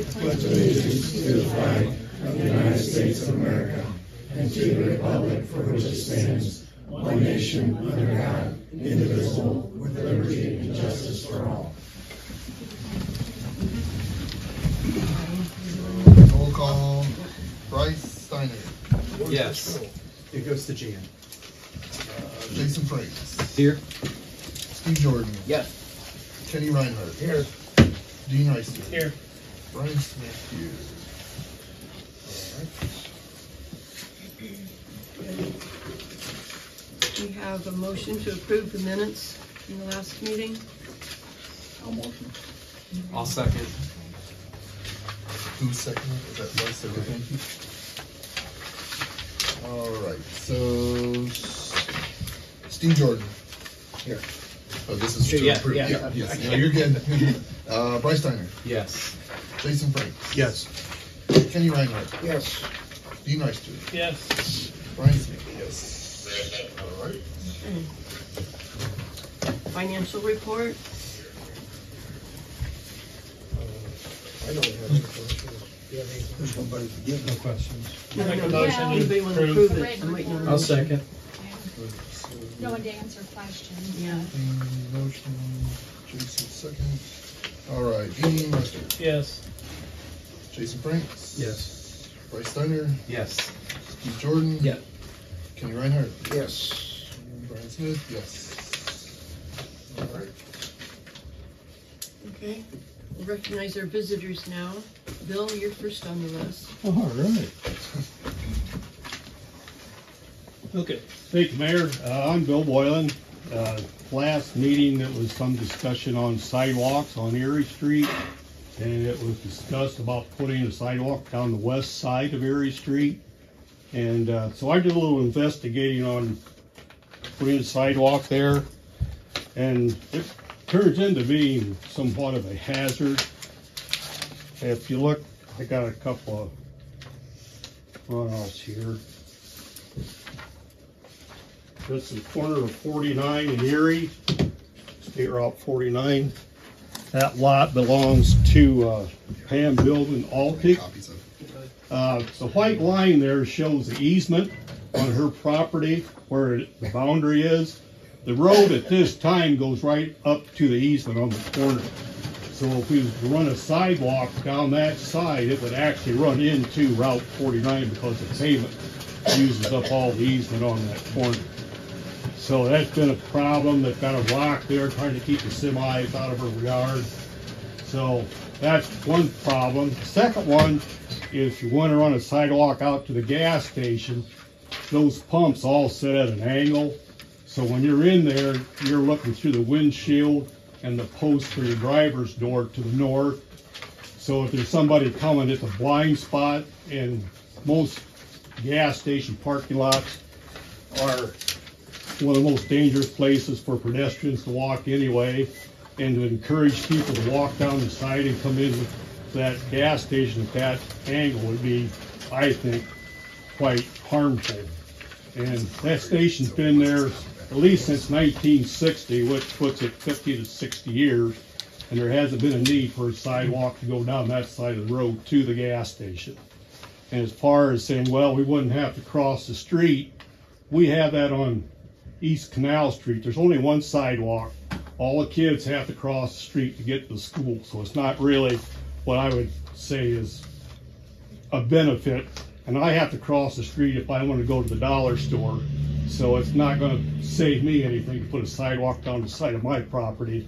pledge allegiance to the flag of the United States of America and to the republic for which it stands, one nation under God, indivisible, with liberty and justice for all. Roll call. Bryce Steiner. Yes. It goes to Jan. Jason Franks. Here. Steve Jordan. Yes. Kenny Reinhardt. Here. Dean Reister. Here. Brian Smith here. We have a motion to approve the minutes from the last meeting. I'll motion. I'll second. Who's second? Is that Bryce? Okay, thank you. All right. So Steve Jordan. Here. Oh, this is to approve. Yeah. Yes. No, you're good. Bryce Steiner. Yes. Jason Franks. Yes. Kenny Reinhardt. Yes. Dean Reister. Yes. Brian Smith. Yes. All right. Financial report. I don't have any questions. Do you have any? There's nobody to give no questions. Make a motion to Anybody want to approve. approve it? I'm waiting on a I'll motion. second. No one to answer questions. Yeah. Motion. Jason second. All right. Dean Reister. Yes. Jason Franks. Yes. Bryce Steiner. Yes. Steve Jordan. Yeah. Kenny Reinhardt. Yes. Brian Smith. Yes. All right. Okay. We'll recognize our visitors now. Bill, you're first on the list. All right. Okay. Thank you, Mayor. I'm Bill Boylan. Last meeting, there was some discussion on sidewalks on Erie Street, and it was discussed about putting a sidewalk down the west side of Erie Street. And so I did a little investigating on putting a sidewalk there, and it turns into being somewhat of a hazard. If you look, I got a couple of runouts here. This is corner of 49 in Erie, State Route 49. That lot belongs to Pam Building Altic. Copies of. The white line there shows the easement on her property where the boundary is. The road at this time goes right up to the easement on the corner. So if we run a sidewalk down that side, it would actually run into Route 49 because the pavement uses up all the easement on that corner. So that's been a problem. They've got a rock there trying to keep the semis out of her yard. So that's one problem. The second one, if you want to run a sidewalk out to the gas station, those pumps all sit at an angle. So when you're in there, you're looking through the windshield and the post for your driver's door to the north. So if there's somebody coming at the blind spot, and most gas station parking lots are one of the most dangerous places for pedestrians to walk anyway, and to encourage people to walk down the side and come into that gas station at that angle would be, I think, quite harmful. And that station's been there at least since 1960, which puts it 50 to 60 years, and there hasn't been a need for a sidewalk to go down that side of the road to the gas station. And as far as saying, well, we wouldn't have to cross the street, we have that on East Canal Street. There's only one sidewalk. All the kids have to cross the street to get to school, so it's not really what I would say is a benefit. And I have to cross the street if I want to go to the dollar store, so it's not going to save me anything to put a sidewalk down the side of my property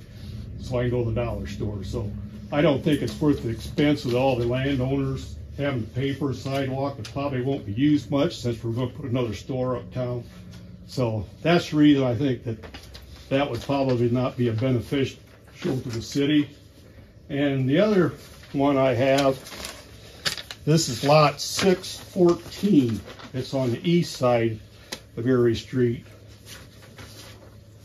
so I can go to the dollar store. So I don't think it's worth the expense with all the landowners having to pay for a sidewalk. It probably won't be used much since we're going to put another store uptown. So that's the reason I think that that would probably not be a beneficial to the city. And the other one I have, this is lot 614. It's on the east side of Erie Street.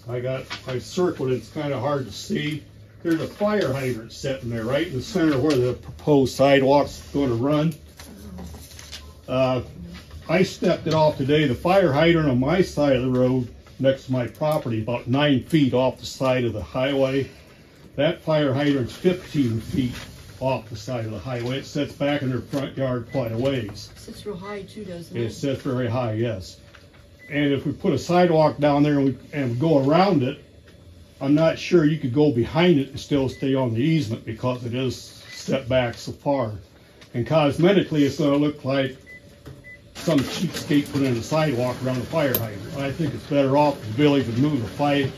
I circled it, it's kind of hard to see. There's a fire hydrant sitting there right in the center where the proposed sidewalk's going to run. I stepped it off today. The fire hydrant on my side of the road next to my property, about 9 feet off the side of the highway. That fire hydrant's 15 feet off the side of the highway. It sits back in their front yard quite a ways. Sits real high too, doesn't It it? sits very high, yes. And if we put a sidewalk down there and go around it, I'm not sure you could go behind it and still stay on the easement because it is set back so far. And cosmetically, it's gonna look like some cheapskate put in a sidewalk around a fire hydrant. I think it's better off if the village would move the fire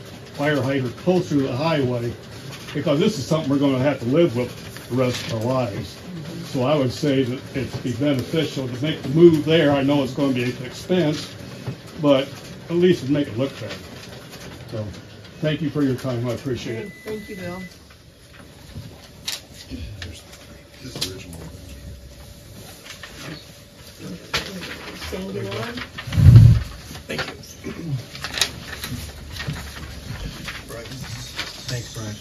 hydrant closer to the highway, because this is something we're gonna have to live with the rest of our lives. So I would say that it'd be beneficial to make the move there. I know it's gonna be an expense, but at least it'd make it look better. So, thank you for your time, I appreciate Okay, it. thank you, Bill. This original. Sandy on? Thanks, Brian.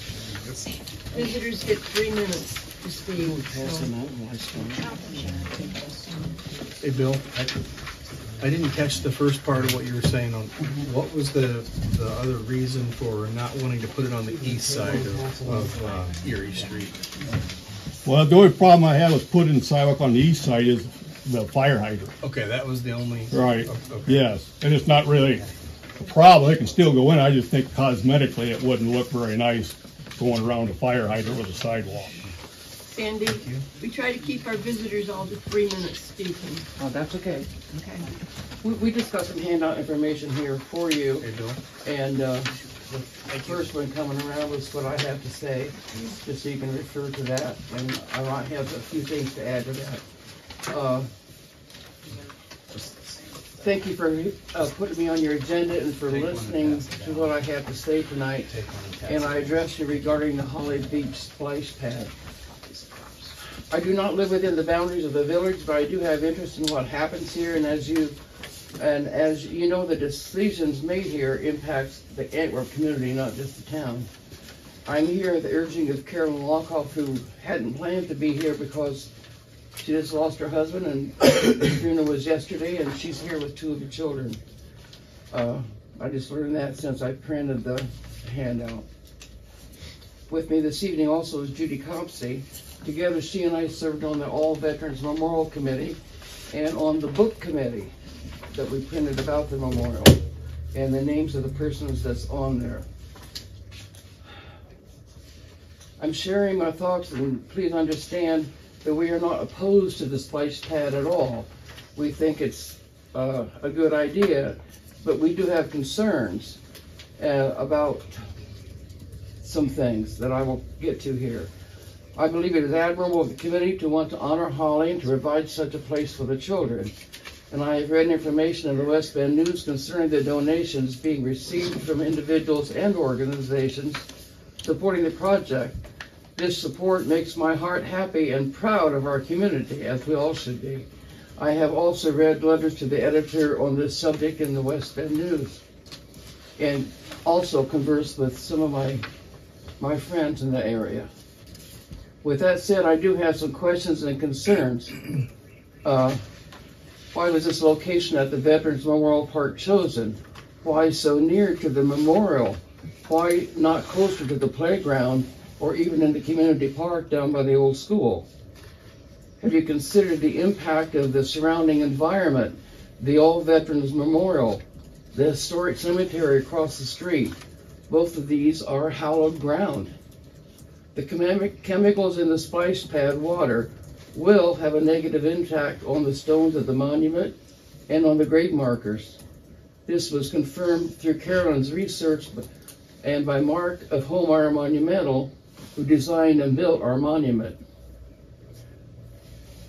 Visitors get 3 minutes to speak. Hey, Bill, I didn't catch the first part of what you were saying on, what was the other reason for not wanting to put it on the east side of Erie Street? Well, the only problem I had with putting the sidewalk on the east side is the fire hydrant. Okay, that was the only. Right, Okay. yes, and it's not really a problem, it can still go in, I just think cosmetically it wouldn't look very nice going around a fire hydrant with a sidewalk. Sandy, we try to keep our visitors all to 3 minutes speaking. Oh, that's okay. Okay. We just got some handout information here for you, Hey, Bill. and the first one coming around was what I have to say, just so you can refer to that, and I might have a few things to add to that. Thank you for putting me on your agenda and for listening to what I have to say tonight, and I address you regarding the Holly Beach splash pad. I do not live within the boundaries of the village, but I do have interest in what happens here, and as you know, the decisions made here impacts the Antwerp community, not just the town. I'm here at the urging of Carolyn Lockoff, who hadn't planned to be here because she just lost her husband, and the funeral was yesterday, and she's here with 2 of her children. I just learned that since I printed the handout. With me this evening also is Judy Copsey. Together, she and I served on the All Veterans Memorial Committee and on the book committee that we printed about the memorial, and the names of the persons that's on there. I'm sharing my thoughts, and please understand that we are not opposed to the splash pad at all. We think it's a good idea, but we do have concerns about some things that I will get to here. I believe it is admirable of the committee to want to honor Holly and to provide such a place for the children. And I have read information in the West Bend News concerning the donations being received from individuals and organizations supporting the project. This support makes my heart happy and proud of our community, as we all should be. I have also read letters to the editor on this subject in the West Bend News, and also conversed with some of my friends in the area. With that said, I do have some questions and concerns. Why was this location at the Veterans Memorial Park chosen? Why so near to the memorial? Why not closer to the playground or even in the community park down by the old school? Have you considered the impact of the surrounding environment, the All Veterans Memorial, the historic cemetery across the street? Both of these are hallowed ground. The chemicals in the splash pad water will have a negative impact on the stones of the monument and on the grave markers. This was confirmed through Carolyn's research and by Mark of Homeyer Monumental, who designed and built our monument.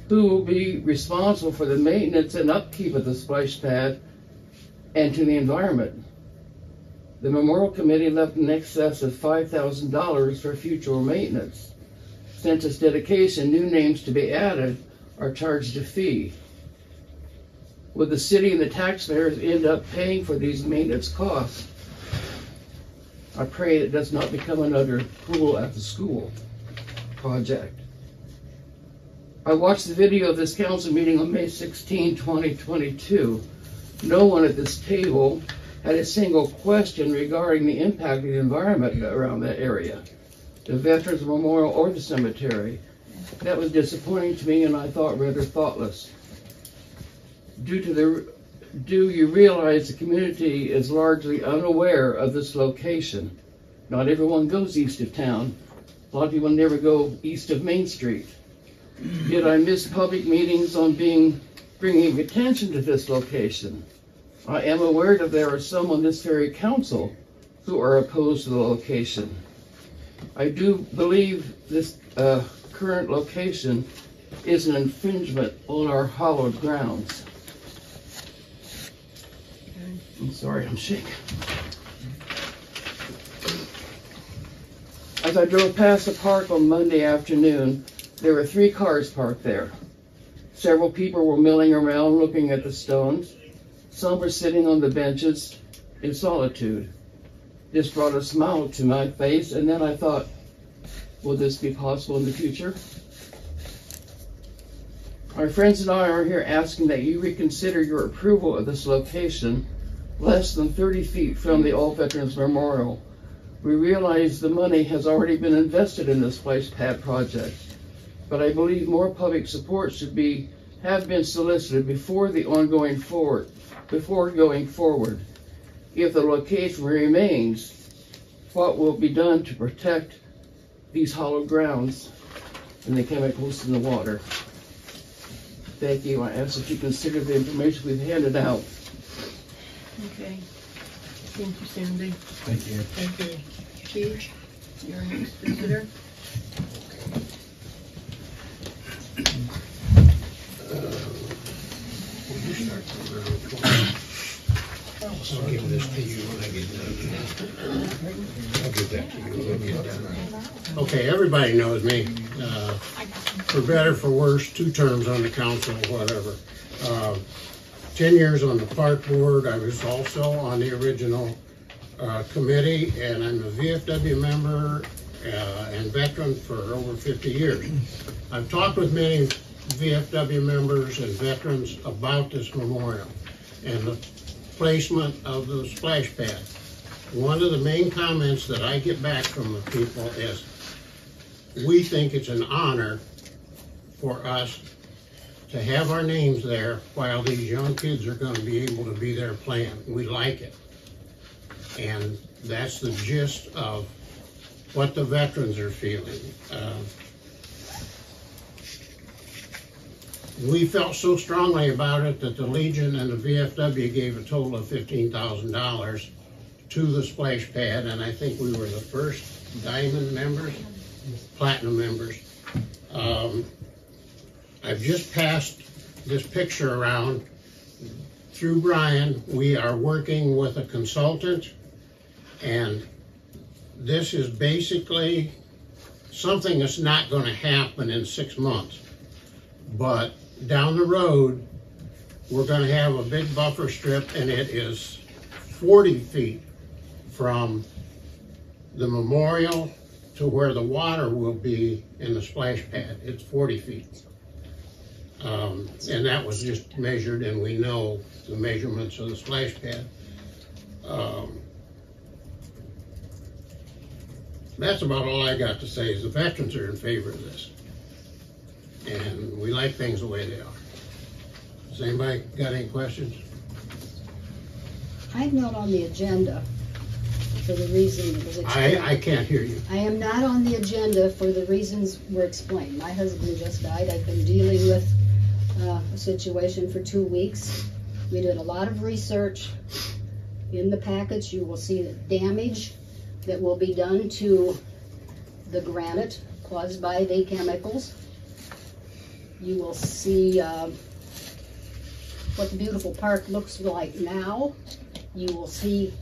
Who will be responsible for the maintenance and upkeep of the splash pad and to the environment? The Memorial Committee left in excess of $5,000 for future maintenance. Since its dedication, new names to be added are charged a fee. Will the city and the taxpayers end up paying for these maintenance costs? I pray it does not become another pool at the school project. I watched the video of this council meeting on May 16, 2022. No one at this table had a single question regarding the impact of the environment around that area, the Veterans Memorial or the cemetery. That was disappointing to me, and I thought rather thoughtless. Do you realize the community is largely unaware of this location? Not everyone goes east of town. A lot of people never go east of Main Street. Did I miss public meetings on bringing attention to this location? I am aware that there are some on this very council who are opposed to the location. I do believe this current location is an infringement on our hallowed grounds. I'm sorry, I'm shaking. As I drove past the park on Monday afternoon, there were 3 cars parked there. Several people were milling around looking at the stones. Some were sitting on the benches in solitude. This brought a smile to my face, and then I thought, will this be possible in the future? My friends and I are here asking that you reconsider your approval of this location less than 30 feet from the All Veterans Memorial. We realize the money has already been invested in this splash pad project, but I believe more public support have been solicited before going forward. If the location remains, what will be done to protect these hallowed grounds and the chemicals in the water? Thank you. I ask that you consider the information we've handed out. Okay. Thank you, Sandy. Thank you. Thank you. Chief, your next visitor. I'll give this to you when I get done. I'll give that to you when I get done. Okay, everybody knows me. For better, for worse, 2 terms on the council, whatever. 10 years on the park board. I was also on the original committee, and I'm a VFW member and veteran for over 50 years. I've talked with many VFW members and veterans about this memorial and the placement of the splash pad. One of the main comments that I get back from the people is, we think it's an honor for us to have our names there while these young kids are going to be able to be there playing. We like it. And that's the gist of what the veterans are feeling. We felt so strongly about it that the Legion and the VFW gave a total of $15,000 to the splash pad, and I think we were the first diamond members, platinum members. I've just passed this picture around through Brian. We are working with a consultant, and this is basically something that's not going to happen in 6 months. But down the road, we're going to have a big buffer strip, and it is 40 feet from the memorial to where the water will be in the splash pad. It's 40 feet. And that was just measured, and we know the measurements of the splash pad. That's about all I got to say. Is the veterans are in favor of this, and we like things the way they are. Has anybody got any questions? I'm not on the agenda for the reason that was explained. I can't hear you. I am not on the agenda for the reasons were explained. My husband just died. I've been dealing with a situation for 2 weeks. We did a lot of research. In the package, you will see the damage that will be done to the granite caused by the chemicals. You will see what the beautiful park looks like now. You will see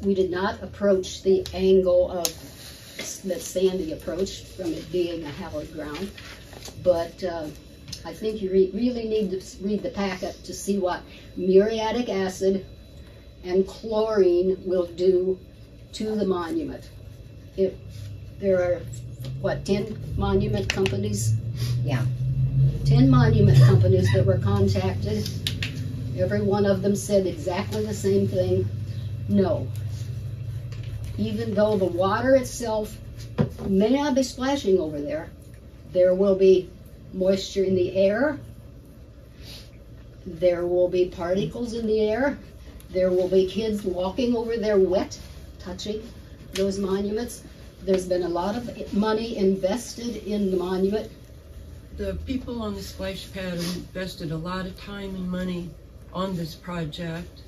we did not approach the angle of that Sandy approached from it being a hallowed ground, but I think you really need to read the packet to see what muriatic acid and chlorine will do to the monument. If there are, what, 10 monument companies? Yeah. 10 monument companies that were contacted. Every one of them said exactly the same thing. No. Even though the water itself may not be splashing over there, There will be moisture in the air. There will be particles in the air. There will be kids walking over there wet, touching those monuments. There's been a lot of money invested in the monument. The people on the splash pad invested a lot of time and money on this project.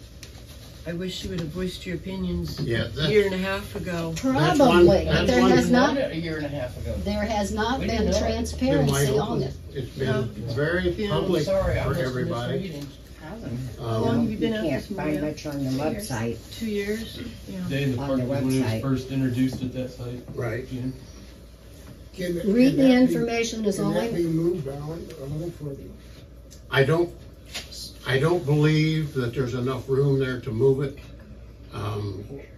I wish you would have voiced your opinions Yeah, a year and a half ago. Probably, but there has not, A year and a half ago. there has not We been didn't know it. transparency on it. It's been very Yeah. public Sorry, I for was everybody. misreading. How long have you You been at can't this find memorial? much on the website. 2 years? Yeah. Day in the On park the was when it website. was first introduced at that site. Right. Yeah. Read the information is all I, moved down a little further? I don't believe that there's enough room there to move it.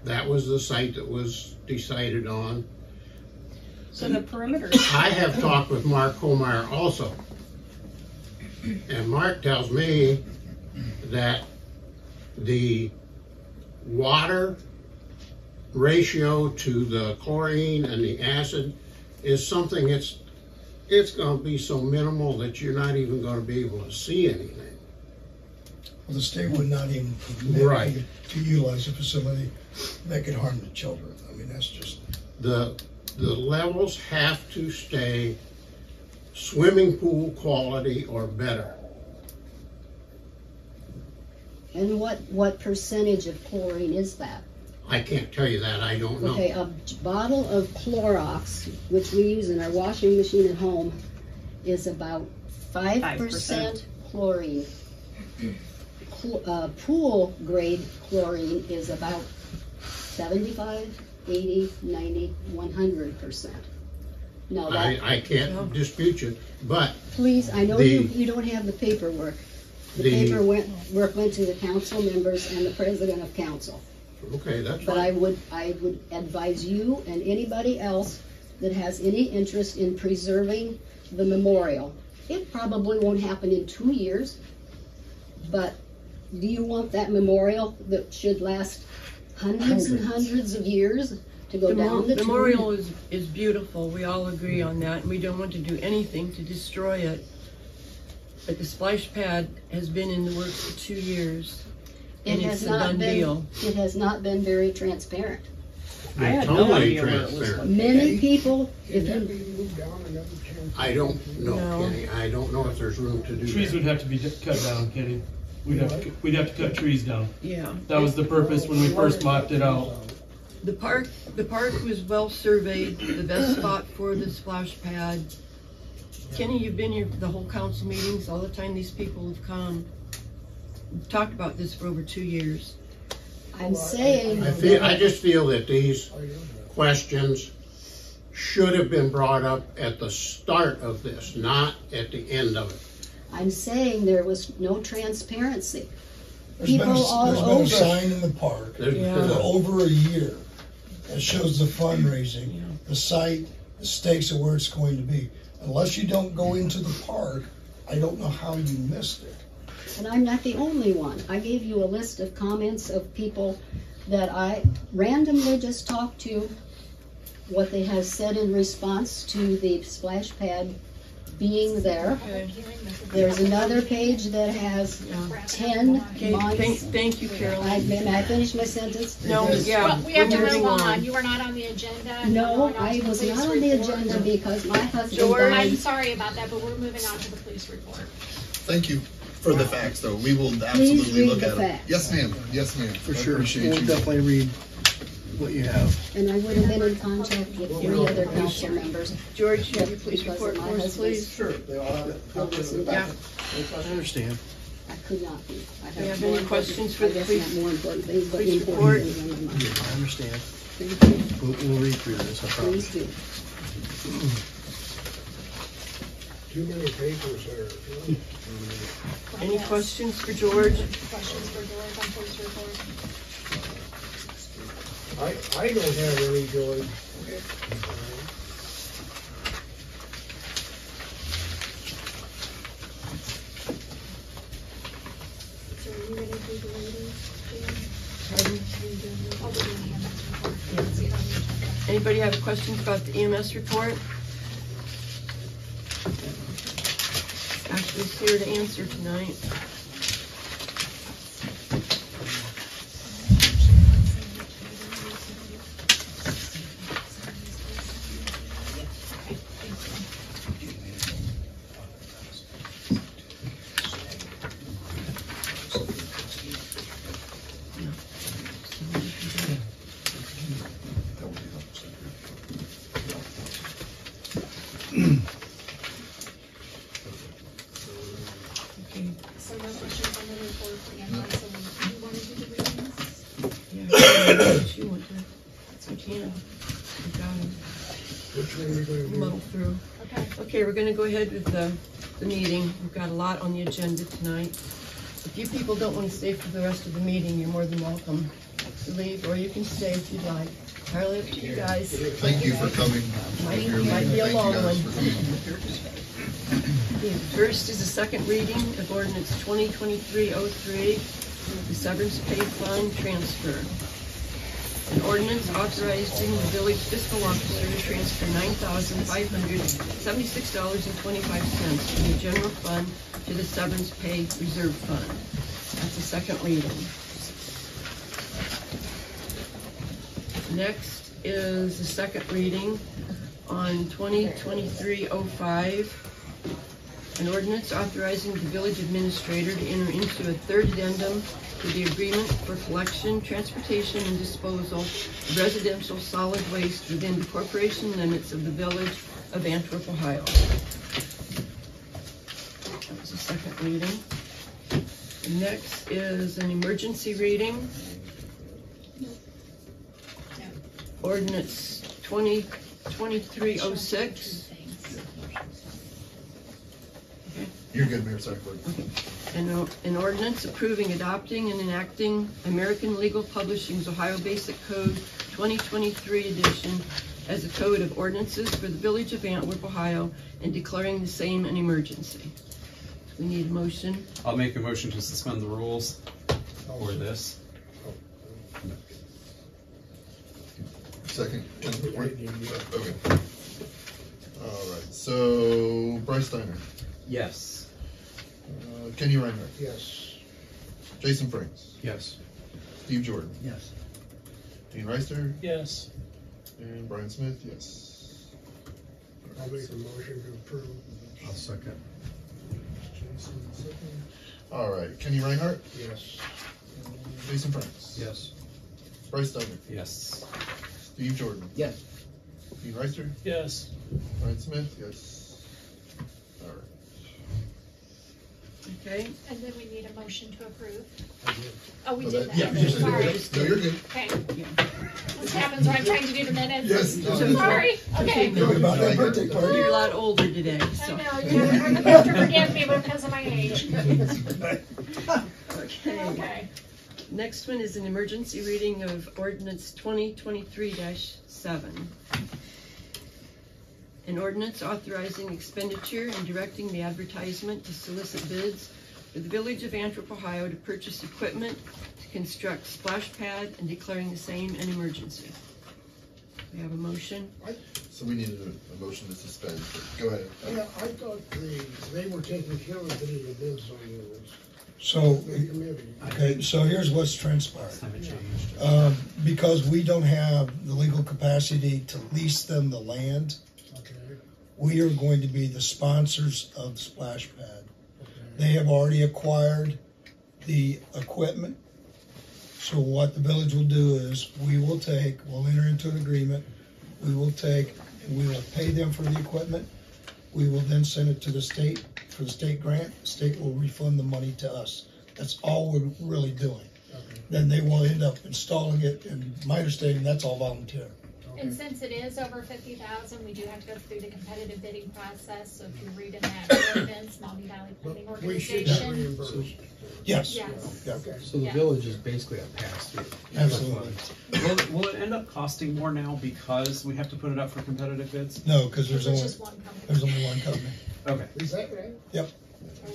That was the site that was decided on. So the perimeter. I have talked with Mark Holmeyer also. And Mark tells me that the water ratio to the chlorine and the acid is something it's going to be so minimal that you're not even going to be able to see anything. Well, the state would not even permit Right. you to utilize a facility that could harm the children. I mean, that's just. The levels have to stay swimming pool quality or better. and what percentage of chlorine is that? I can't tell you that, I don't know. Okay, a bottle of Clorox, which we use in our washing machine at home, is about 5% chlorine. Pool grade chlorine is about 75, 80, 90, 100%. Now that, I can't dispute you, but please, I know the- you don't have the paperwork. The the- paperwork went to the council members and the president of council. okay, that's But fine. I would advise you and anybody else that has any interest in preserving the memorial. It probably won't happen in 2 years, but do you want that memorial that should last hundreds and hundreds of years to go down the The tube? memorial is beautiful, we all agree on that, and we don't want to do anything to destroy it. But the splash pad has been in the works for 2 years, and It it's has a not done been, deal. it has not been very transparent. I had no Totally idea where it was transparent. Many people, if Can that you, be moved down another 10? I don't know, No. Kenny, I don't know if there's room to do Trees would that. have to be cut down, Kenny. We'd have to cut trees down. Yeah. That was the purpose when we first mapped it out. The park was well surveyed, the best spot for the splash pad. Kenny, you've been here for the whole council meetings, all the time these people have come. We've talked about this for over 2 years. I'm saying. I just feel that these questions should have been brought up at the start of this, not at the end of it. I'm saying there was no transparency. There's been People a all over. sign in the park There's Yeah. been for a- over a year that shows the fundraising, the site, the stakes of where it's going to be. Unless you don't go into the park, I don't know how you missed it. And I'm not the only one. I gave you a list of comments of people that I randomly just talked to, what they have said in response to the splash pad being there. There's another page that has 10 Okay, months. thank you, Carolyn. May I finish my sentence? No, yeah. Well, we have to we're move moving on. You were not on the agenda. No, We're going on I to the was police not on the report. agenda because my husband George, I'm died. sorry about that, but we're moving on to the police report. Thank you for the facts, though. We will Please absolutely read look the at them. facts. Yes, ma'am. Yes, ma'am. For I sure. appreciate We'll you. definitely read what you have. And I would have been in contact with 3 other council members. George, you have your police Because report of my for us, husband's- please? Sure, they all have it. Yeah. I understand. I could not be. I Do you have more any important- questions for I the guess police- not more important things, but police important report? things on my mind. I understand. Thank you. We'll read through this, no problem. Please do. Too many papers there. Any questions for George? Questions for George on police report? I don't have any, George. So are you ready to do the ratings, Jan? Pardon? Oh, we're doing the EMS report. See it on the agenda. Anybody have questions about the EMS report? Ashley's here to answer tonight. So no questions on the report for Antwerp, so you want to do the readings? Yeah, she went to, so can. We got him. Which one are we going to do? Muddle through. Okay. Okay, we're gonna go ahead with the meeting. We've got a lot on the agenda tonight. If you people don't want to stay for the rest of the meeting, you're more than welcome to leave, or you can stay if you'd like. Entirely up to you guys. Thank you for coming. Might be a long one. Thank you guys for coming. Okay, first is the second reading of ordinance 2023-03, the severance pay fund transfer. An ordinance authorizing the village fiscal officer to transfer $9,576.25 from the general fund to the severance pay reserve fund. That's the second reading. Next is the second reading on 2023-05. An ordinance authorizing the village administrator to enter into a third addendum to the agreement for collection, transportation, and disposal of residential solid waste within the corporation limits of the village of Antwerp, Ohio. That was the second reading. The next is an emergency reading. Ordinance 2023-06. You're good, Mayor. Sorry. An ordinance approving, adopting, and enacting American Legal Publishing's Ohio Basic Code 2023 edition as a code of ordinances for the village of Antwerp, Ohio, and declaring the same an emergency. We need a motion. I'll make a motion to suspend the rules for this. Second. Okay. All right. So Bryce Steiner, Yes. Kenny Reinhardt, Yes. Jason Franks, Yes. Steve Jordan, Yes. Dean Reister, Yes. and Brian Smith. Yes. I'll make a motion to approve. I'll second. All right. Kenny Reinhardt, Yes. Jason Franks, Yes. Bryce Steiner, Yes. Steve Jordan, Yes. Dean Reister, Yes. Brian Smith. Yes. All right. Okay. And then we need a motion to approve. Oh, we Oh, did that- that. yeah, Okay, you just did sorry. that. No, you're good. Okay. This happens when I'm trying to do the minutes. Yes. Sorry. Okay. Talking about that birthday party. You're a lot older today, I so. know, you're gonna have to forgive me because of my age. Okay. Okay. Next one is an emergency reading of ordinance 2023-7. An ordinance authorizing expenditure and directing the advertisement to solicit bids for the village of Antwerp, Ohio to purchase equipment to construct splash pad and declaring the same an emergency. We have a motion. So we needed a motion to suspend. Go ahead. Yeah, I thought they were taking care of getting the bids on yours. So, The committee. okay, so here's what's transpired. Time it changed. Because we don't have the legal capacity to lease them the land, Okay, we are going to be the sponsors of the splash pad. okay. They have already acquired the equipment. So what the village will do is we'll enter into an agreement. We will take and we will pay them for the equipment. We will then send it to the state for the state grant. The state will refund the money to us. That's all we're really doing. Okay. Then they will end up installing it, and my understanding, that's all volunteer. And since it is over 50,000, we do have to go through the competitive bidding process. So if you read in that ordinance, Maumee Valley Planning But we should get Organization. reimbursed. Yes. Yes. Yeah. Okay. So the Yeah. village is basically a pass-through. Absolutely. Will it end up costing more now because we have to put it up for competitive bids? No, because There's there's just one company. only one company. Okay. Is that right? Yep.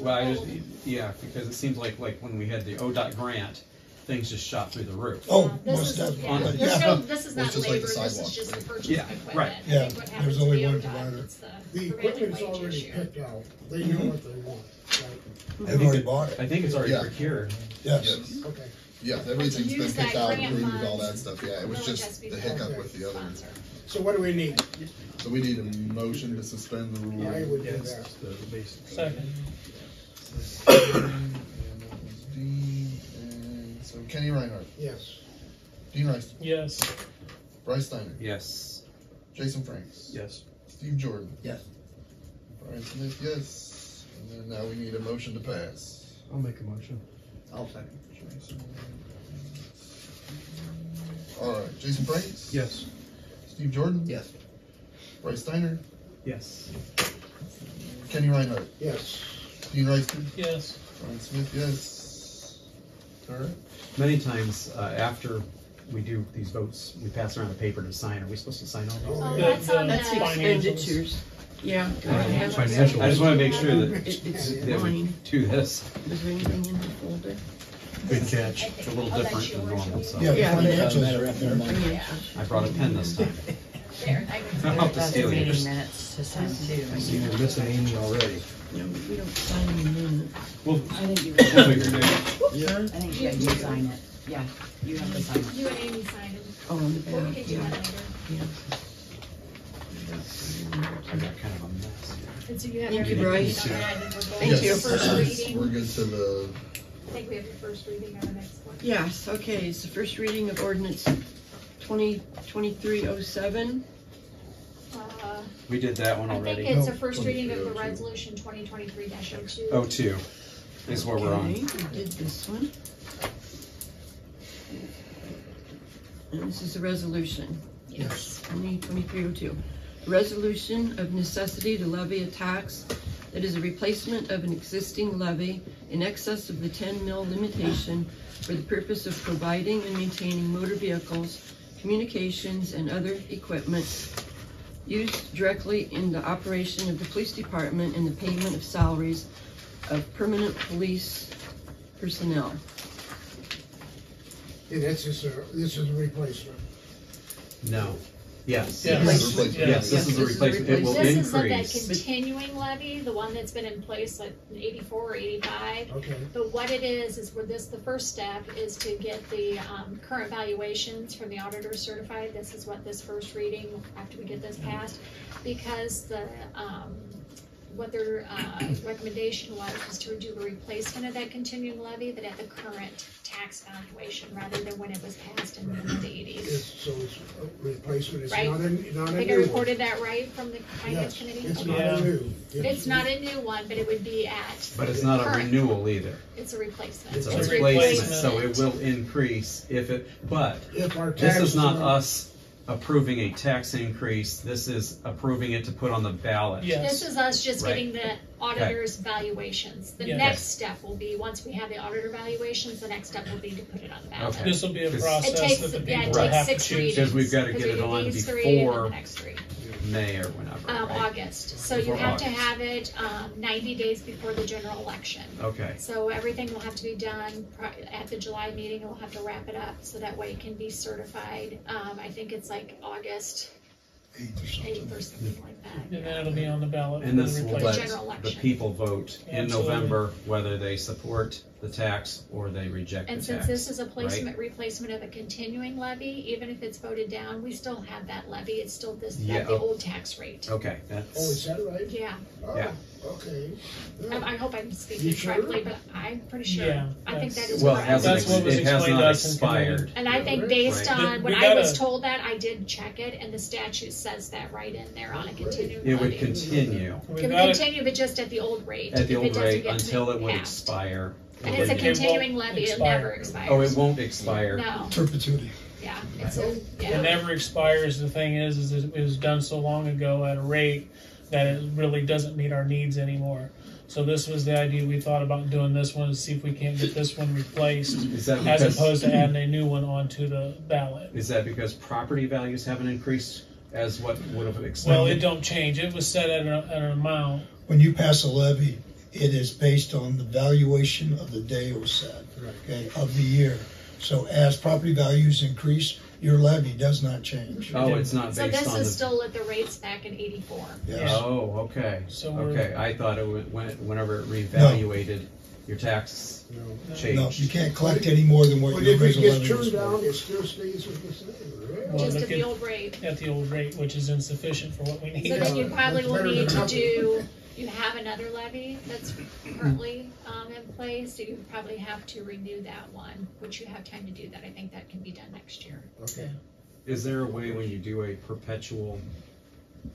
Well, I just, yeah, because it seems like when we had the ODOT grant, things just shot through the roof. Oh, This most is, definitely. yeah, Yeah. this is not just like labor, the this sidewalk. is just the purchase Yeah, of equipment. right. I think Yeah, what there's happens only to one ODOT, provider. it's The prevailing equipment's wage already issue. picked out. They know what they want, right? They've already bought it. I think it's already Yeah. procured. Yes. Yes. Okay. Yeah, everything's been use picked that out, grant approved, all that funds, stuff, yeah, it was village has just to be the the hiccup with the other. sponsor. So what do we need? So we need a motion to suspend the I rule. would do Yes, that. the basic. Second. Dean, and so Kenny Reinhardt, Yes. Dean Rice, Yes. Bryce Steiner, Yes. Jason Franks, Yes. Steve Jordan. Yes. Brian Smith, yes. And then now we need a motion to pass. I'll make a motion. I'll second. Jason. All right, Jason Franks, Yes. Steve Jordan, Yes. Bryce Steiner, Yes. Kenny Reinhardt, Yes. Dean Rice, Yes. Brian Smith, yes. All right. Many times after we do these votes, we pass around a paper to sign. Are we supposed to sign all these? Oh, that's on That's the, expenditures. Yeah. Financial. I just want to make sure that, It's that we mine. do this. Is there anything in the folder? Good catch. It's a little different than normal, so Yeah, the Yeah, but- financials are up there. I brought a pen this time. there, I'll have to steal yours. minutes to sign too. I see we're missing Amy already. No, we don't sign in a minute. We'll I think you we'll figure it out. I think, yeah, you sign it. Yeah, you have to sign it. you and Amy signed it. Oh, on the We'll back, get you yeah. that later. I got kind of a mess here. And so you have Thank you, your Bryce. meeting on that, and we're going Thank to you. the first reading. We're good to the, I think we have your first reading on the next one. Yes, okay, it's the first reading of ordinance 2023-07. We did that one I think already. it's No, a first reading of the 2302. resolution 2023-02. 02 is where we're on. Okay, we did this one. And this is a resolution. Yes. 2023-02. Resolution of necessity to levy a tax that is a replacement of an existing levy in excess of the 10 mil limitation for the purpose of providing and maintaining motor vehicles, communications, and other equipment used directly in the operation of the police department and the payment of salaries of permanent police personnel. Yeah, this is a replacement. No. Yes. Yes. Yes, Yes. this is a replacement. It will This is of that increase. continuing levy, the one that's been in place like in 84 or 85. Okay. But what it is where this, the first step is to get the current valuations from the auditor certified. This is what this first reading, after we get this passed, because the, what their recommendation was to do a replacement of that continuing levy, but at the current tax valuation rather than when it was passed in the mid-80s. So it's a replacement, it's Right. not a new one. I think I reported that right from the finance Yes, committee? it's Okay. not Yeah. a new. It's not a new one, but it would be at, But it's not a Current. renewal either. it's a replacement. It's a It's a replacement, replacement. so it will increase if it, but If our this taxes is not are- us approving a tax increase. This is approving it to put on the ballot. Yes. This is us just Right. getting the auditor's valuations. The Yeah. next step will be, once we have the auditor valuations, the next step will be to put it on the ballot. Okay. This will be a Because- process It takes, that the yeah, it people will takes have to 6 choose. readings. Because we've gotta Because get we it do on these 3 and then before the next 3. May or whenever, right? August. So you Before have to August. have it 90 days before the general election. Okay. So everything will have to be done at the July meeting, and we'll have to wrap it up so that way it can be certified. I think it's like August 8th or something like that. And then it'll be on the ballot. And for this the will replacement. let General the election. people vote in Absolutely. November whether they support the tax or they reject the And tax. since this is a right? replacement of a continuing levy, even if it's voted down, we still have that levy. It's still this, Yeah, at the oh. old tax rate. Okay, Oh, is that's, that right? Yeah. Oh, Yeah. okay. I hope I'm You speaking sure? correctly, but I'm pretty sure. Yeah, I think that that's- is well, it correct. hasn't, That's what was it has explained not to us in committee. expired. And I think based Right. on, when We I was gotta- told that, I did check it, and the statute says that right in there on a continuing It would levy. continue We've Can got to continue, but just at the old rate. at the if it old doesn't rate get until it would passed. expire. And it's a It won't continuing levy, it expire. never expires. Oh, it won't expire. No, Perpetuity. yeah, it's a, It yeah. never expires. The thing is it was done so long ago at a rate that it really doesn't meet our needs anymore. So this was the idea we thought about doing this one to see if we can't get this one replaced, Is that as because, opposed to adding a new one onto the ballot. is that because property values haven't increased as what would have expected? Well, it don't change. It was set at an amount. When you pass a levy, it is based on the valuation of the day it was set, okay, of the year. So as property values increase, your levy does not change. Oh, it's not So based this on is the. still at the rates back in '84. Yes. Oh, okay. So we're- Okay, I thought it would, whenever it reevaluated, your tax changed. No, you can't collect any more than what But your if it original gets levy was turned down, for. it still stays with the same, right? Well, Just look at the at- old rate. At the old rate, which is insufficient for what we need. So then you probably That's will better need than to nothing. you have another levy that's currently in place, so you probably have to renew that one, which you have time to do that. I think that can be done next year. Okay. Is there a way when you do a perpetual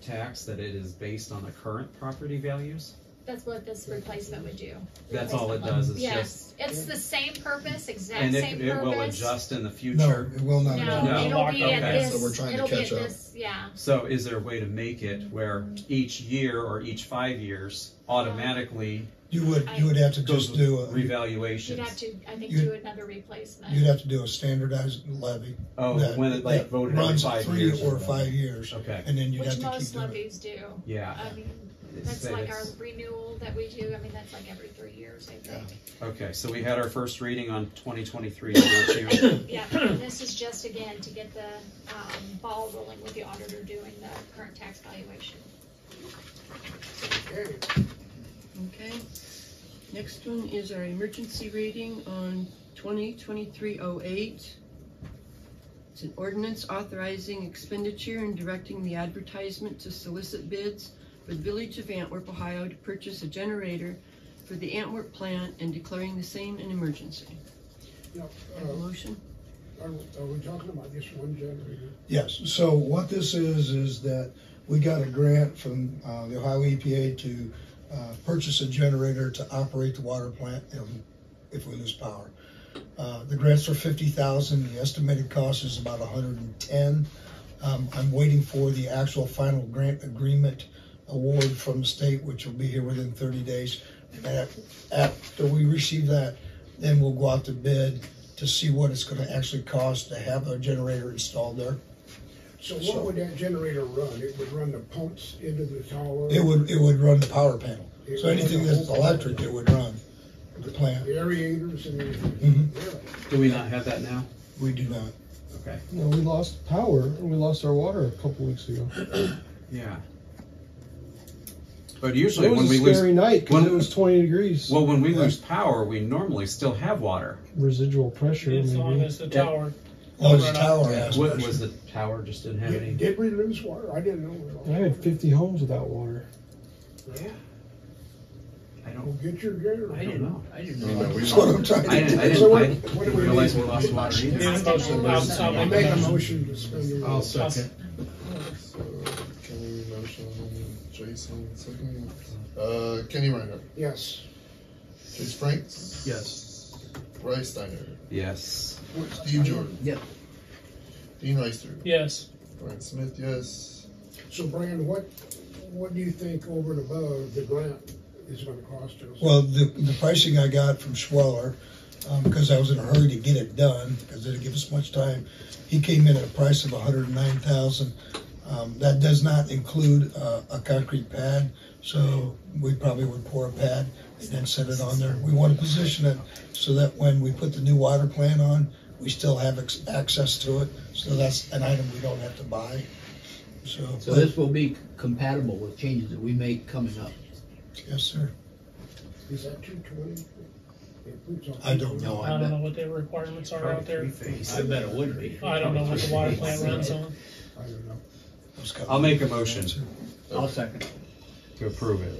tax that it is based on the current property values? That's what this replacement would do. That's all it Replacement does, levy. is Yes, it's the same purpose, exact And same it will purpose. adjust in the No, future? it will not. No, No. it'll be at Okay. this, So we're trying to it'll be catch at up. this, yeah. So is there a way to make it where each year or each 5 years automatically You would have to goes just with do a, revaluations? You'd have to, I think, You- do another replacement. you'd have to do a standardized levy. Oh, that- when it like that voted every runs 5 3 years? or 5 years. Okay. And then you'd Which have to keep most doing it. levies do. Yeah. I mean, It's- that's like our it's- renewal that we do, I mean, that's like every 3 years, I think. Okay, so we had our first reading on 2023-02. Yeah, and this is just, again, to get the ball rolling with the auditor doing the current tax valuation. Okay. Okay. Next one is our emergency rating on 2023-08. It's an ordinance authorizing expenditure and directing the advertisement to solicit bids for the Village of Antwerp, Ohio to purchase a generator for the Antwerp plant and declaring the same an emergency. Yeah, Have a motion? Are we talking about just one generator? Yes, so what this is that we got a grant from the Ohio EPA to purchase a generator to operate the water plant if we lose power. The grants are $50,000, the estimated cost is about $110,000. I'm waiting for the actual final grant agreement award from the state, which will be here within 30 days. And after we receive that, then we'll go out to bid to see what it's gonna actually cost to have a generator installed there. So what would that generator run? It would run the pumps into the tower? It would run the power panel. So anything that's electric, it would run the plant. The aerators and everything? Mhm. Really? Do we not have that now? We do not. Okay. No, we lost power and we lost our water a couple weeks ago. Yeah. But usually It was when a we lose, scary night because when- it was 20 degrees. well, when we lose power, we normally still have water. Residual pressure, As long maybe. as the tower. Oh, the run out. tower has What pressure. was the tower just didn't have any? Did we lose water? I didn't know. I had 50 homes without water. Yeah. I Well, don't. get your generator. I don't know. I didn't No, know. we That's what I'm trying to I do. didn't. So what do didn't we realize need? we lost water Need either. a motion. I'll I'll make make a a motion. motion to spend the. I'll second. So, Kenny motion, Jason second. Kenny Reinhardt, Yes. Chase Franks, Yes. Bryce Steiner, Yes. Steve Jordan. Yep. Dean Reister, Yes. Brian Smith, yes. So Brian, what do you think over and above the grant is gonna cost us? Well, the pricing I got from Schweller, because I was in a hurry to get it done, because they didn't give us much time, he came in at a price of $109,000. That does not include a concrete pad, so we probably would pour a pad and then set it on there. We want to position it so that when we put the new water plant on, we still have access to it, so that's an item we don't have to buy. So but- this will be compatible with changes that we make coming up. Yes, sir. Is that 220? I don't know. I don't know what their requirements are out there. I bet it would be. I don't know what the water plant runs on. I don't know. I'll make a motion I'll second. to approve it.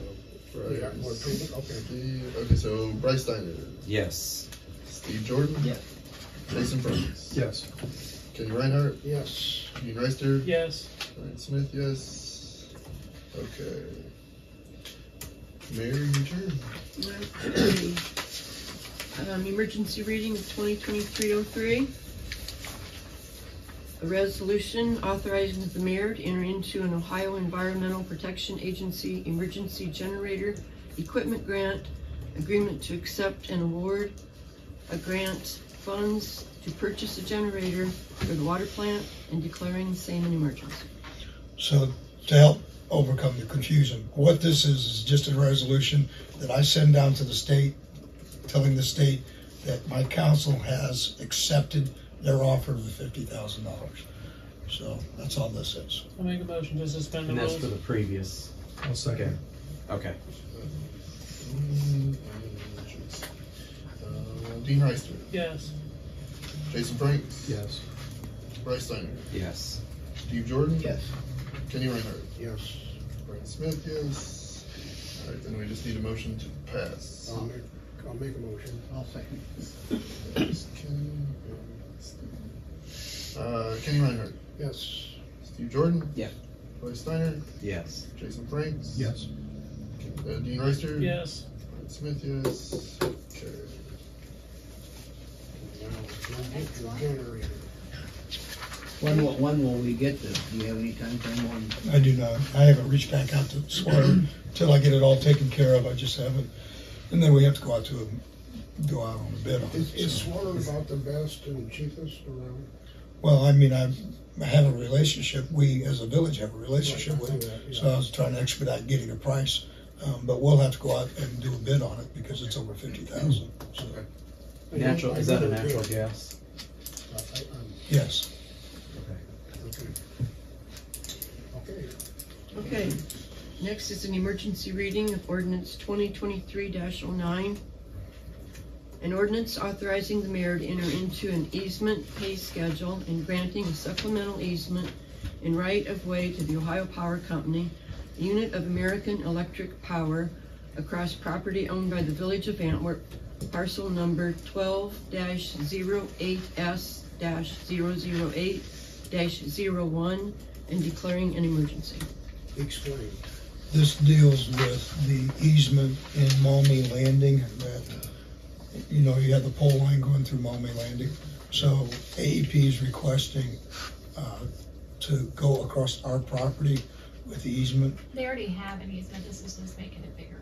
Yeah, we'll approve it. Okay. Okay, so Bryce Steiner, Yes. Steve Jordan, Yes. Jason Franks, Yes. Kenny Reinhardt, Yes. Dean Reister, Yes. Brian Smith, yes. Okay. Mayor, your turn. Okay. Emergency reading of 2023-03. A resolution authorizing the mayor to enter into an Ohio Environmental Protection Agency emergency generator equipment grant agreement to accept and award a grant funds to purchase a generator for the water plant and declaring the same an emergency. So to help overcome the confusion, what this is just a resolution that I send down to the state, telling the state that my council has accepted their offer of the $50,000. So that's all this is. I'll make a motion to suspend the And that's rules. for the previous. I'll second. Okay. Dean Reister, Yes. Jason Franks, Yes. Bryce Steiner, Yes. Steve Jordan, Yes. Kenny Reinhardt, Yes. Brian Smith, yes. All right, then we just need a motion to pass. I'll make a motion. I'll second. There's Kenny, Kenny Reinhardt, Yes. Steve Jordan, Yes. Bryce Steiner, Yes. Jason Franks, Yes. Dean Reister, Yes. Brian Smith, yes. Okay. Now, get your generator. When will we get this? Do you have any time frame on? I do not. I haven't reached back out to Swatter until I get it all taken care of. I just haven't. And then we have to go out on a bid on it. Is so. Swatter about the best and cheapest around? Well, I mean, I have a relationship. We, as a village, have a relationship Right, with I it. know that, yeah. So I was trying to expedite getting a price. But we'll have to go out and do a bid on it because it's over 50,000. So, Natural, is that a natural gas? yes. Okay. Okay, next is an emergency reading of ordinance 2023-09. An ordinance authorizing the mayor to enter into an easement pay schedule and granting a supplemental easement in right-of-way to the Ohio Power Company, a unit of American Electric Power, across property owned by the Village of Antwerp, parcel number 12-08S-008-01, and declaring an emergency. Explain. This deals with the easement in Maumee Landing that, you know, you have the pole line going through Maumee Landing. So AEP is requesting to go across our property with the easement. They already have an easement, this is just making it bigger.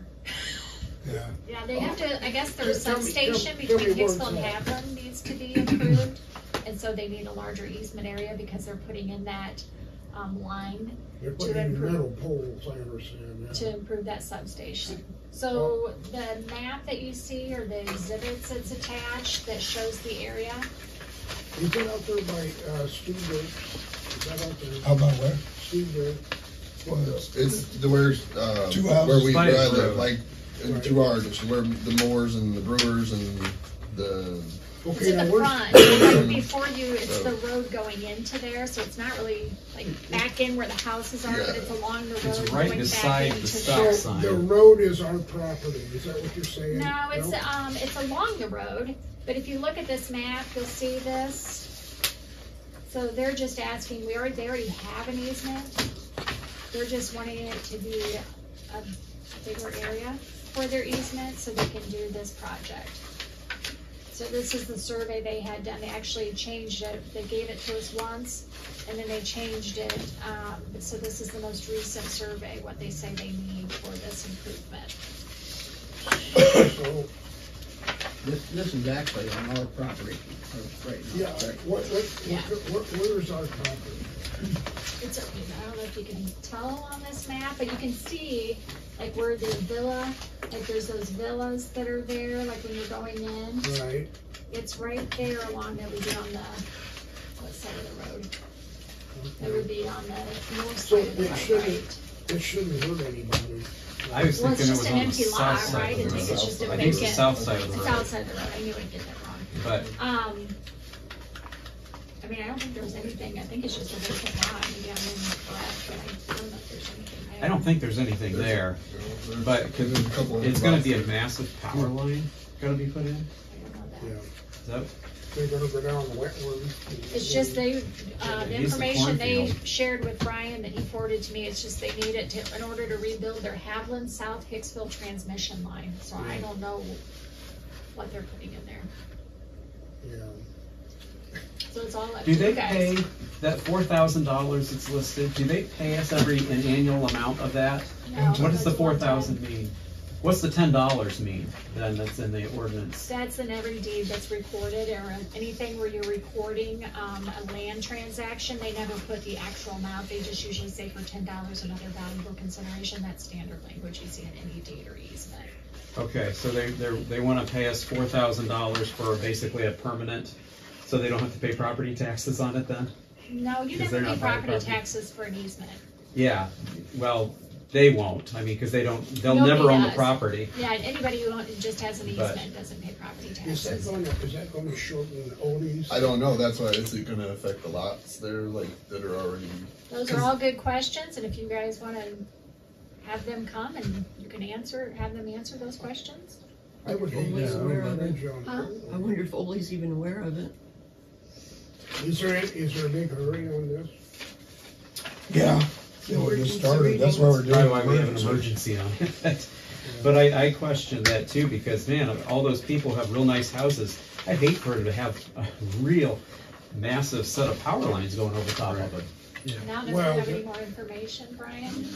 Yeah. Yeah, they have to, I guess their Tell me- substation tell me between where Hicksville and it's at. Haviland needs to be improved. And so they need a larger easement area because they're putting in that line They're to putting in improve, metal poles, I understand now. to improve that substation. So the map that you see or the exhibits that's attached that shows the area, Is that out there by Steve Bird? Is that out there? How about where? Steve Bird? It's the where's, Two where houses. we, By where I the live, road. like, to ours, it's where the Moors and the Brewers and the, it's Okay, in now the where's? front, right before you, it's the road going into there, so it's not really like back in where the houses are, but it's along the road It's going right back beside into the the. stop So sign. the road is our property, is that what you're saying? No, it's along the road, but if you look at this map, you'll see this. So they're just asking, they already have an easement. They're just wanting it to be a bigger area for their easement so they can do this project. So this is the survey they had done. They actually changed it. They gave it to us once and then they changed it. So this is the most recent survey, what they say they need for this improvement. So, This is actually on our property, right now. yeah, Right. where is our property? It's, I don't know if you can tell on this map, but you can see like where the villa, like there's those villas that are there, like when you're going in. Right. It's right there along, that would be on the west side of the road. It would be on the north So side of the it road, shouldn't, right? it shouldn't hurt anybody. I was Well, it's thinking it just was an on the empty south lot, side right? of I the think it's road. just a I think it's the vacant- south side of the It's road. outside the road, I knew I'd get that wrong. But I mean, I don't think there's anything, I think it's just a vacant lot, maybe I'm incorrect, but I don't know if there's anything there. I don't think there's anything there, but 'cause it's gonna be a massive power line gonna be put in. I don't know that. Yeah. Is that, They're gonna go down the wetland. It's just they, the the information they cornfield. shared with Brian that he forwarded to me, it's just they need it to, in order to rebuild their Haviland South Hicksville transmission line. So I don't know what they're putting in there. Yeah. So it's all up to do you they guys. pay that $4,000 that's listed? Do they pay us an annual amount of that? No, What does the that's one 4,000 mean? What's the $10 mean then that's in the ordinance? That's in every deed that's recorded, or anything where you're recording a land transaction. They never put the actual amount. They just usually say for $10 another valuable consideration. That's standard language you see in any deed or easement. Okay, so they want to pay us $4,000 for basically a permanent, so they don't have to pay property taxes on it then? No, you 'Cause never they're pay not buying property property. taxes for an easement. Yeah, well, they won't, I mean, because they'll Nobody never own the does. property. Yeah, anybody who just has an But- easement doesn't pay property Is taxes. that gonna shorten Odie's? I don't know, that's why it's gonna affect the lots there, like, that are already. Those are all good questions, and if you guys wanna have them come and you can have them answer those questions. I would hate Ole's to aware of it. leverage on. Huh? I wonder if Ole's even aware of it. Is there a big hurry on this? Yeah, yeah, we just started, that's why we're doing. Probably why we have an emergency on it. But I question that too, because man, all those people have real nice houses. I'd hate for it to have a real massive set of power lines going over top of it. Now, does Well, you have any more information, Brian?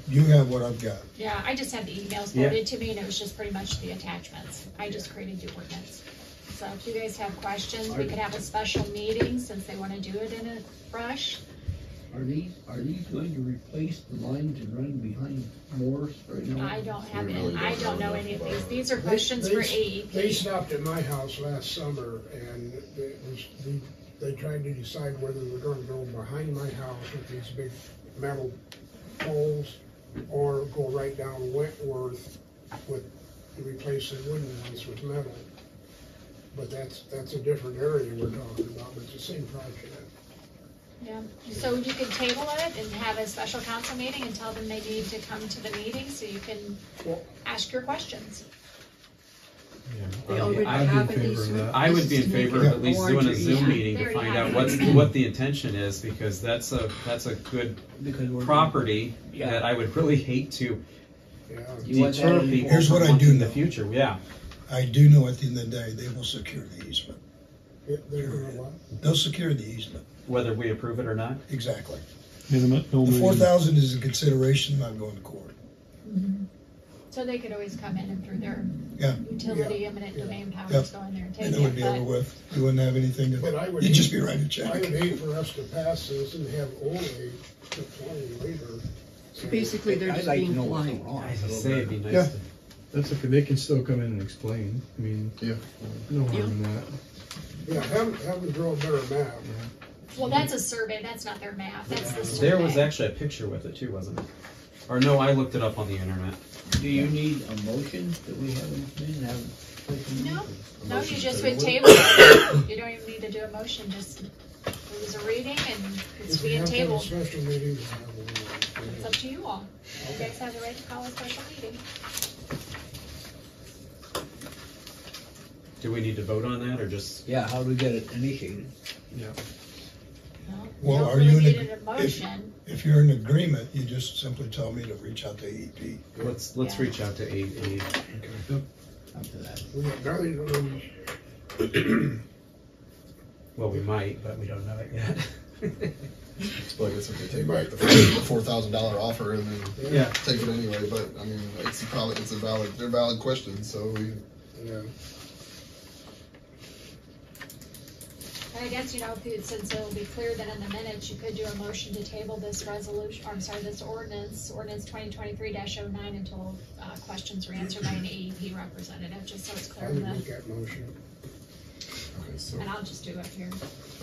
You have what I've got. Yeah, I just had the emails Yeah. forwarded to me, and it was just pretty much the attachments. I just created the ordinance. So if you guys have questions, we could have a special meeting, since they wanna do it in a rush. Are these going to replace the lines and run behind Morris right now? I don't have We it, really I don't don't know know enough any of about these. it. These are questions for E They AEP. stopped at my house last summer and they tried to decide whether they were gonna go behind my house with these big metal poles or go right down Wentworth to replace the wooden ones with metal. But that's a different area we're talking about, but it's the same project. Yeah, so you can table it and have a special council meeting and tell them they need to come to the meeting so you can ask your questions. They already I'd be have in an favor of easement. that. I would be in Just make favor it of at least doing a larger Zoom easement. meeting They to already find have out it. what the intention is, because that's a good Because we're. property Yeah. that I would really hate to Yeah. You want that deter in- people Here's from what I wanting do the know. future, yeah. I do know at the end of the day, they will secure the easement. They're gonna what? They'll secure the easement, Whether we approve it or not. exactly. Eminent The domain. 4,000 is a consideration, not going to court. So they could always come in and through their Yeah. utility eminent domain powers, Yep. go in there and take And it would it, be over but with. You wouldn't have anything But I to, would you'd hate- just be writing a I check. would hate for us to pass this and have Ole complain later. So basically, they're I'd just like to being know what's polite. going on. As I say, it'd be nice Yeah. to. That's okay, they can still come in and explain, I mean, Yeah. no harm in that. Yeah, have them draw a better map. well, that's a survey, that's not their map, that's the survey. There was actually a picture with it too, wasn't it? Or no, I looked it up on the internet. Do you need a motion that we have in and have? No, no, you just would table it. You don't even need to do a motion, just, it was a reading and it's If we being have to have a tabled. special meeting, we'll have one. It's up to you all. You guys have the right to call a special meeting. Do we need to vote on that or just? Yeah, how do we get it initiated? No, Well, don't are really you in need a- a motion. If you're in agreement, you just simply tell me to reach out to AEP. Let's Yeah. reach out to AE. Up to that. We got nothing to lose. Well, we might, but we don't know it yet. Well, I guess if they take back the $4,000 offer and then Yeah. take it anyway, but I mean, they're valid questions, so we. Yeah. And I guess, since it'll be clear that in the minutes, you could do a motion to table this resolution, or I'm sorry, this ordinance 2023-09 until questions are answered by an AEP representative, just so it's clear I in would make the, that motion. Okay, so, and I'll just do it here.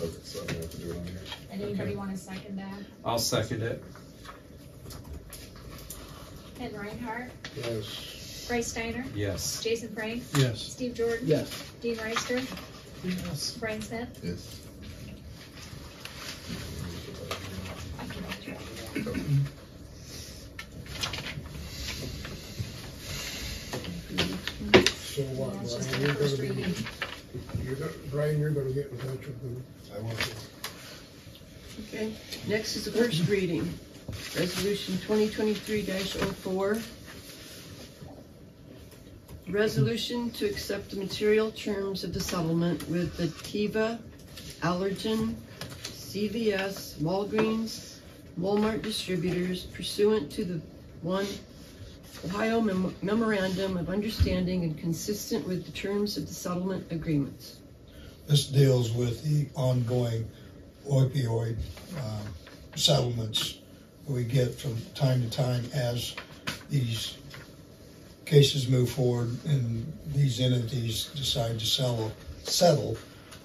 okay, so I'm gonna have to do it on here. And anybody want to second that? I'll second it. Ken Reinhardt, Yes. Bryce Steiner, Yes. Jason Frank, Yes. Steve Jordan. Yes. Dean Reister, Yes. Brian Smith. Yes. I can write you. So what, Yeah, it's just Brian, the you're first gonna reading. Brian, you're gonna get in touch with them. I want to. Okay, next is the first reading. Resolution 2023-04. Resolution to accept the material terms of the settlement with the Teva, Allergen, CVS, Walgreens, Walmart distributors pursuant to the Ohio Memorandum of Understanding and consistent with the terms of the settlement agreements. This deals with the ongoing opioid settlements we get from time to time as these cases move forward and these entities decide to settle,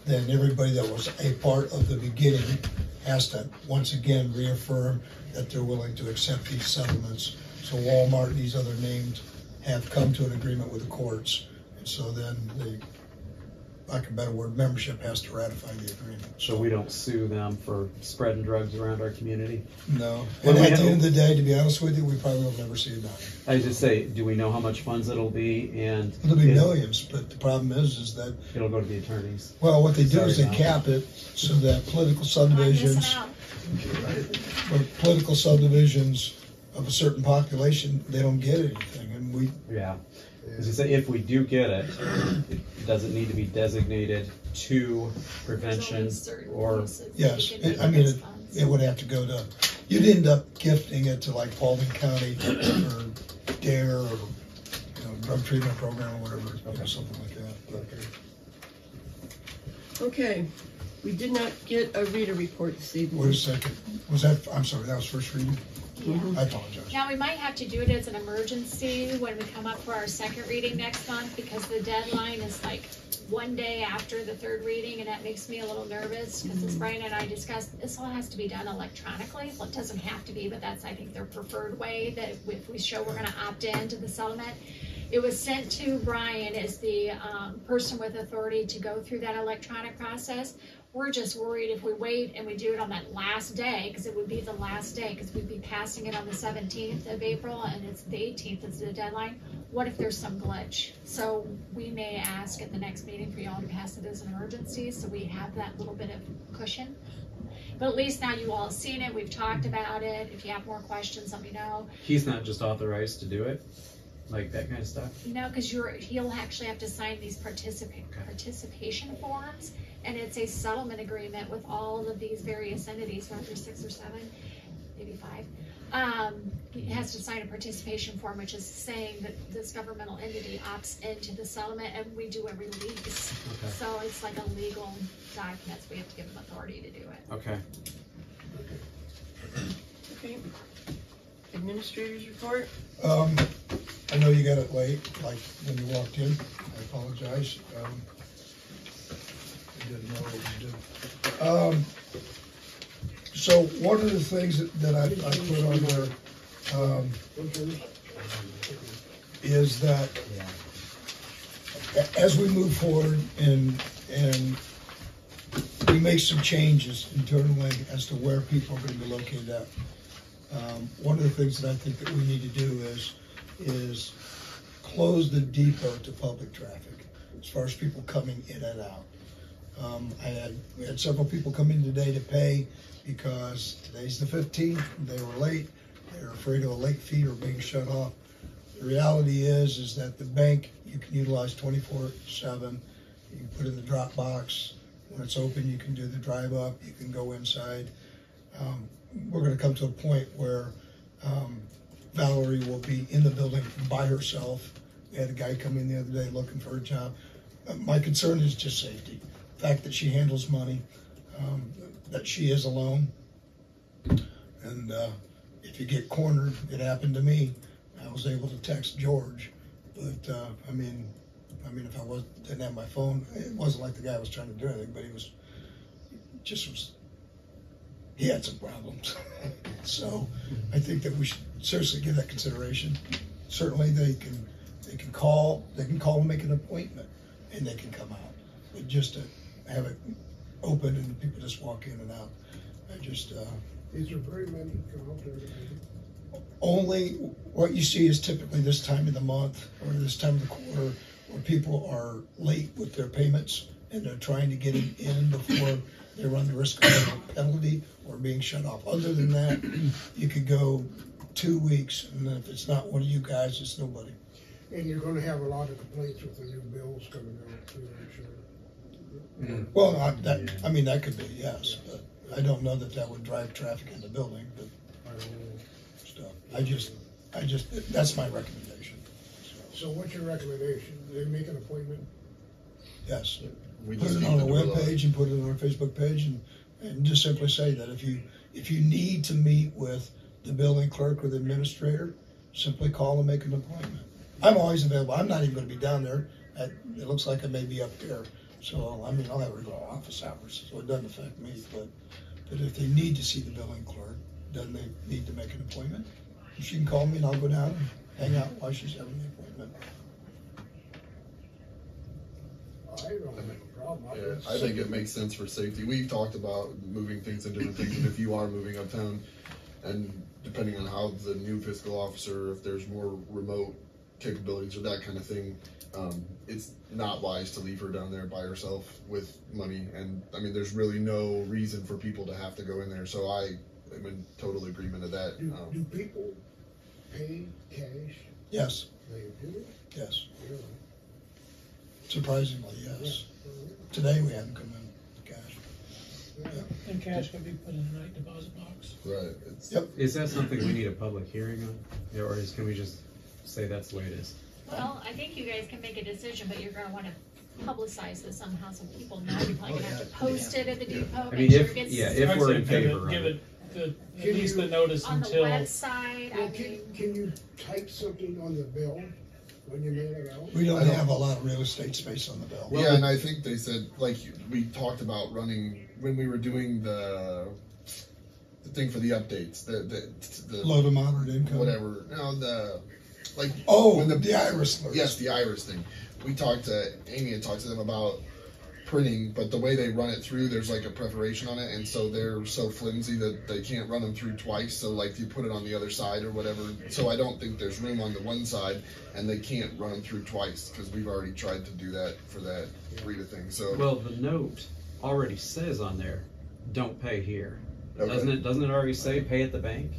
then everybody that was a part of the beginning has to once again reaffirm that they're willing to accept these settlements. So Walmart and these other names have come to an agreement with the courts, and so then the, like a better word, membership has to ratify the agreement. So we don't sue them for spreading drugs around our community? No. And at the end of the day, to be honest with you, we probably will never see a dime. I just say, do we know how much funds it'll be? And it'll be millions, but the problem is that it'll go to the attorneys. Well, what they do is they cap it so that political subdivisions of a certain population, they don't get anything, and we. Yeah. As I say, if we do get it, it doesn't need to be designated to prevention or. Yes, I mean, it would have to go to, you'd end up gifting it to like Paulding County or DARE or drug treatment program or whatever, something like that. Okay, we did not get a reader report this evening. Wait a second, was that, I'm sorry, that was first reading? Yeah. I apologize. Now, we might have to do it as an emergency when we come up for our second reading next month, because the deadline is like one day after the third reading, and that makes me a little nervous, because as Brian and I discussed, this all has to be done electronically. Well, it doesn't have to be, but that's, I think, their preferred way, that if we show we're going to opt in to the settlement. It was sent to Brian as the person with authority to go through that electronic process. We're just worried if we wait and we do it on that last day, because it would be the last day, because we'd be passing it on the 17th of April, and it's the 18th is the deadline. What if there's some glitch? So we may ask at the next meeting for y'all to pass it as an emergency, so we have that little bit of cushion. But at least now you all have seen it, we've talked about it. If you have more questions, let me know. He's not just authorized to do it? Like that kind of stuff? No, because he'll actually have to sign these participation forms, and it's a settlement agreement with all of these various entities, whether there's 6 or 7, maybe 5. He has to sign a participation form, which is saying that this governmental entity opts into the settlement, and we do a release. Okay. So it's like a legal document, so we have to give them authority to do it. Okay. Okay. Administrator's report? I know you got it late, like when you walked in. I apologize. I didn't know what to do. So one of the things that I put on there is that as we move forward and we make some changes internally as to where people are going to be located at. One of the things that I think that we need to do is close the depot to public traffic as far as people coming in and out. We had several people come in today to pay because today's the 15th, they were late, they were afraid of a late fee or being shut off. The reality is that the bank you can utilize 24/7. You can put in the drop box. When it's open, you can do the drive up, you can go inside. We're going to come to a point where Valerie will be in the building by herself. We had a guy come in the other day looking for a job. My concern is just safety. The fact that she handles money, that she is alone. And if you get cornered, it happened to me. I was able to text George. But, I mean, if I didn't have my phone, it wasn't like the guy was trying to do anything, but he had some problems. So I think that we should seriously give that consideration. Certainly they can call and make an appointment and they can come out. But just to have it open and people just walk in and out. Is there very many come out there? Only what you see is typically this time of the month or this time of the quarter where people are late with their payments and they're trying to get it in before they run the risk of a penalty or being shut off. Other than that, you could go 2 weeks, and if it's not one of you guys, it's nobody. And you're going to have a lot of complaints with the new bills coming out too, I'm sure. Well, that could be, yes, but I don't know that would drive traffic in the building, but stuff. That's my recommendation. So what's your recommendation? They make an appointment? Yes. Put it on our webpage and put it on our Facebook page and just simply say that if you need to meet with the building clerk or the administrator, simply call and make an appointment. I'm always available. I'm not even gonna be down there. It looks like I may be up there. So, I mean, I'll have regular office hours, so it doesn't affect me, but if they need to see the billing clerk, then they need to make an appointment. She can call me and I'll go down and hang out while she's having the appointment. I don't have a problem. Yeah, I think it makes sense for safety. We've talked about moving things and different things, and if you are moving uptown, and depending on how the new fiscal officer, if there's more remote capabilities or that kind of thing, it's not wise to leave her down there by herself with money. And I mean, there's really no reason for people to have to go in there. So I am in total agreement of that. Do people pay cash? Yes. They do? Yes. Really? Surprisingly, yes. Today we had them come in cash. And cash can be put in a night deposit box. Right. Yep. Is that something we need a public hearing on? Yeah, or can we just say that's the way it is? Well, I think you guys can make a decision, but you're gonna wanna publicize this somehow so people know. You're probably gonna have to post it at the depot, I make mean, sure if it gets. if we're in favor give of it. at least the notice On the until. website, Well, can you type something on the bill when you mail it out? We don't have a lot of real estate space on the bill. Yeah, and I think they said, like, we talked about running, when we were doing the thing for the updates, the Low to moderate income. whatever, like, Oh, when the iris alerts. Yes, the iris thing. We talked to Amy and talked to them about printing, but the way they run it through, there's like a preparation on it, and so they're so flimsy that they can't run them through twice. So like you put it on the other side or whatever. So I don't think there's room on the one side, and they can't run them through twice because we've already tried to do that for that Rita thing. So Well, the note already says on there, don't pay here. Okay. Doesn't it already say pay at the bank?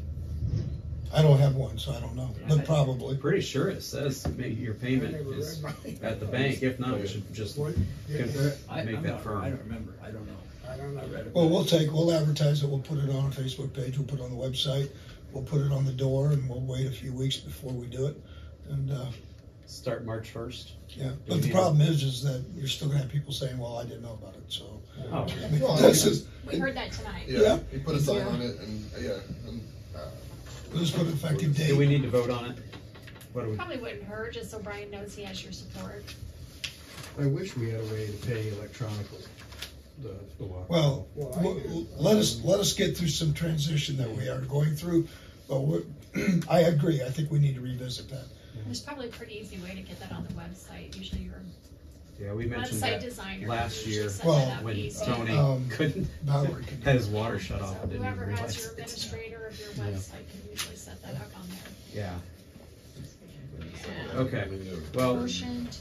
I don't have one, so I don't know, but probably. Pretty sure it says your payment is at the bank. If not, we should just make that firm. I don't remember, I don't know. I don't know. I read it. Well, we'll advertise it, we'll put it on a Facebook page, we'll put it on the website, we'll put it on the door, and we'll wait a few weeks before we do it. And, Start March 1st? yeah, but the problem is that you're still gonna have people saying, well, I didn't know about it, so. Oh. I mean, Well, this is, We heard that tonight. yeah, you put a sign on it, and we'll just put an effective date. Do we need to vote on it? What do we? Probably wouldn't hurt, just so Brian knows he has your support. I wish we had a way to pay electronically. The water. Well, let us get through some transition that we are going through, but I agree, I think we need to revisit that. There's probably a pretty easy way to get that on the website. Usually your Yeah, we mentioned website that designer last year set that up when easy. Tony couldn't Valerie can had his water shut off. So and didn't whoever even has realize your it. administrator of your website can usually set that up on there. Yeah. Okay. Well. Motion to.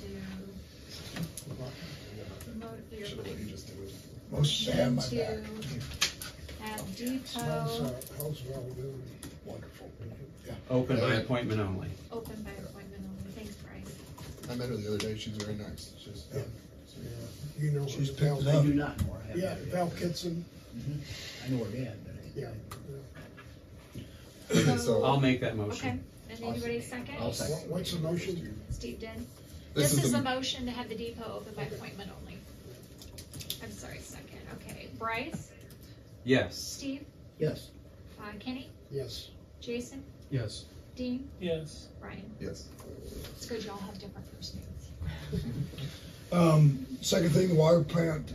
Most have my to back. have depot How's Val doing? Wonderful. Yeah. Open by appointment only. open by appointment only. Thanks, Bryce. I met her the other day. She's very nice. She's, You know, She's Val, picked it I up. do not know her. yeah, Val Kitson, I know her dad, but yeah. So I'll make that motion. Okay, and anybody second? I'll second. What's the motion? Steve did. This This is is the- the motion to have the depot open by appointment only. I'm sorry, second. Okay, Bryce, Yes. Steve, Yes. Kenny, Yes. Jason, Yes. Dean, Yes. Brian. yes. It's good you all have different first names. Second thing, the water plant,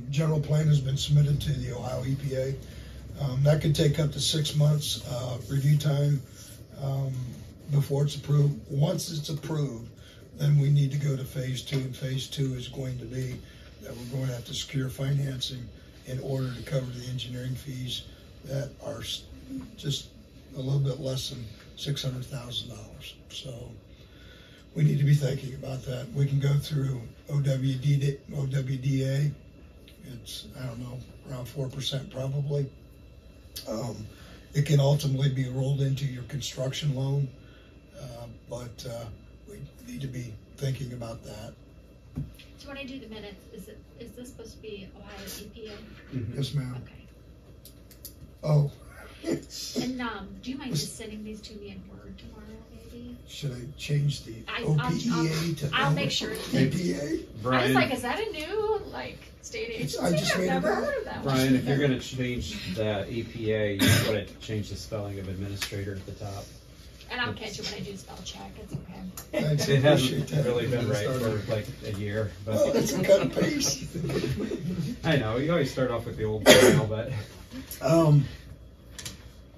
general plan has been submitted to the Ohio EPA. That could take up to 6 months, review time, before it's approved. Once it's approved, then we need to go to phase 2, and phase 2 is going to be that we're going to have to secure financing in order to cover the engineering fees that are just a little bit less than $600,000. So we need to be thinking about that. We can go through OWDA. It's, I don't know, around 4% probably. It can ultimately be rolled into your construction loan, but we need to be thinking about that. So when I do the minutes, is this supposed to be Ohio EPA? Yes, ma'am. Okay. Oh, And do you mind just sending these to me in Word tomorrow, maybe? should I change the I'll OPEA to I'll make sure. EPA? I was Brian, like, is that a new state agency? I just I've made it never up. heard of that one. Brian, if you're gonna change the EPA, you gotta change the spelling of administrator at the top. And I'll catch it when I do spell check, it's okay. Thanks, I It appreciate hasn't that. really been right for like a year, but. Oh, that's a cut and paste. I know, you always start off with the old file, but.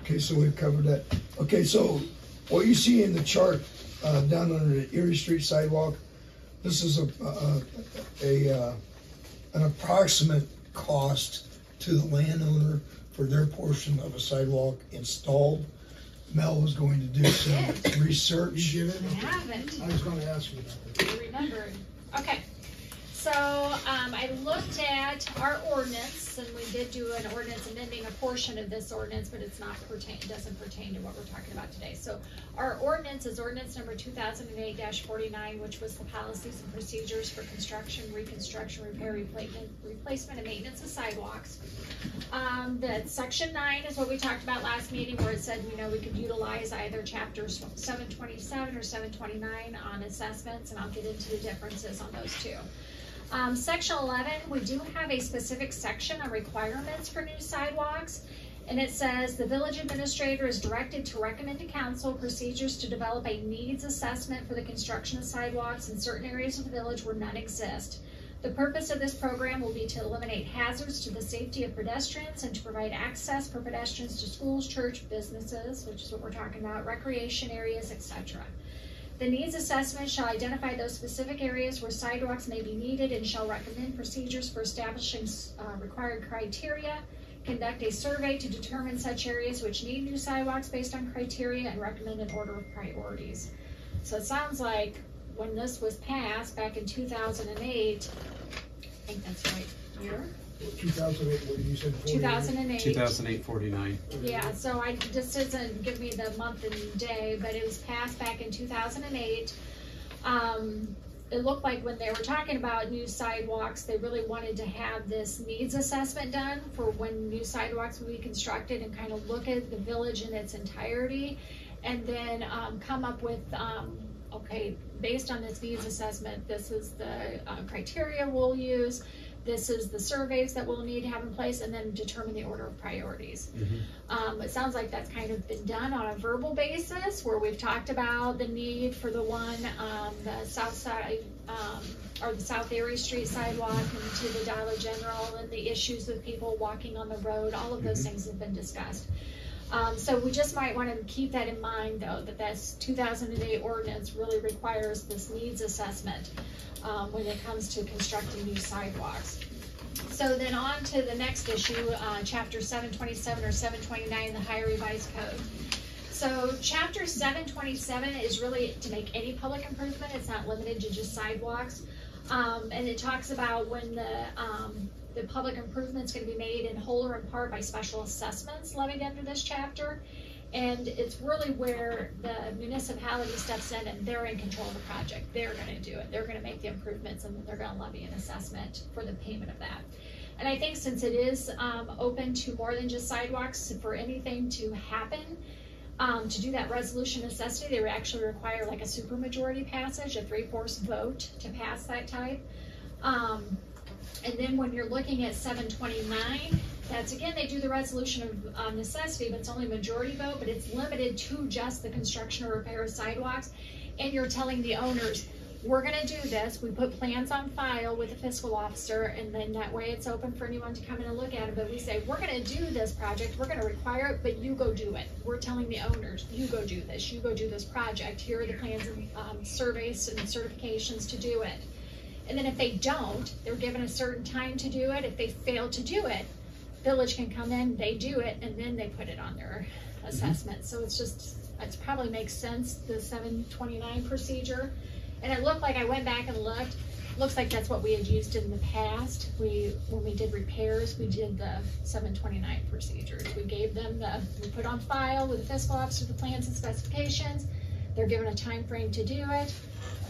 Okay, so we've covered that. Okay, so what you see in the chart down under the Erie Street sidewalk, this is an approximate cost to the landowner for their portion of a sidewalk installed. Mel was going to do some research. You get it? I haven't. I was gonna ask you about that. I remembered. Okay. So I looked at our ordinance, and we did do an ordinance amending a portion of this ordinance, but it doesn't pertain to what we're talking about today. So our ordinance is ordinance number 2008-49, which was the policies and procedures for construction, reconstruction, repair, replacement, and maintenance of sidewalks. The section 9 is what we talked about last meeting, where it said, we could utilize either chapter 727 or 729 on assessments, and I'll get into the differences on those two. Section 11, we do have a specific section on requirements for new sidewalks, and it says the village administrator is directed to recommend to council procedures to develop a needs assessment for the construction of sidewalks in certain areas of the village where none exist. The purpose of this program will be to eliminate hazards to the safety of pedestrians and to provide access for pedestrians to schools, church, businesses, which is what we're talking about, recreation areas, etc. The needs assessment shall identify those specific areas where sidewalks may be needed and shall recommend procedures for establishing required criteria, conduct a survey to determine such areas which need new sidewalks based on criteria, and recommend an order of priorities. So it sounds like when this was passed back in 2008, I think that's right year. 2008, what did you say? 2008. 2008-49. Yeah, so this doesn't give me the month and day, but it was passed back in 2008. It looked like when they were talking about new sidewalks, they really wanted to have this needs assessment done for when new sidewalks would be constructed and kind of look at the village in its entirety, and then come up with, okay, based on this needs assessment, this is the criteria we'll use. This is the surveys that we'll need to have in place, and then determine the order of priorities. Mm-hmm. It sounds like that's kind of been done on a verbal basis, where we've talked about the need for the one, the south side, or the South Erie Street sidewalk, and to the Dollar General, and the issues of people walking on the road. All of those mm-hmm. things have been discussed. So we just might want to keep that in mind, though, that this 2008 ordinance really requires this needs assessment when it comes to constructing new sidewalks. So then on to the next issue, chapter 727 or 729, the Higher Revised Code. So chapter 727 is really to make any public improvement. It's not limited to just sidewalks. And it talks about when the public improvement is going to be made in whole or in part by special assessments levied under this chapter. And it's really where the municipality steps in and they're in control of the project. They're going to do it. They're going to make the improvements, and they're going to levy an assessment for the payment of that. And I think since it is open to more than just sidewalks, for anything to happen, to do that resolution necessity, they would actually require like a supermajority passage, a 3/4 vote to pass that type. And then when you're looking at 729, that's again, they do the resolution of necessity, but it's only majority vote, but it's limited to just the construction or repair of sidewalks. And you're telling the owners, we're gonna do this. We put plans on file with the fiscal officer, and then that way it's open for anyone to come in and look at it. But we say, we're gonna do this project, we're gonna require it, but you go do it. We're telling the owners, you go do this, you go do this project. Here are the plans and surveys and certifications to do it. And then if they don't, they're given a certain time to do it. If they fail to do it, village can come in, they do it, and then they put it on their assessment. So it's just, it probably makes sense, the 729 procedure. And it looked like, I went back and looked, looks like that's what we had used in the past. When we did repairs, we did the 729 procedures. We gave them we put on file with the fiscal officer the plans and specifications. They're given a time frame to do it.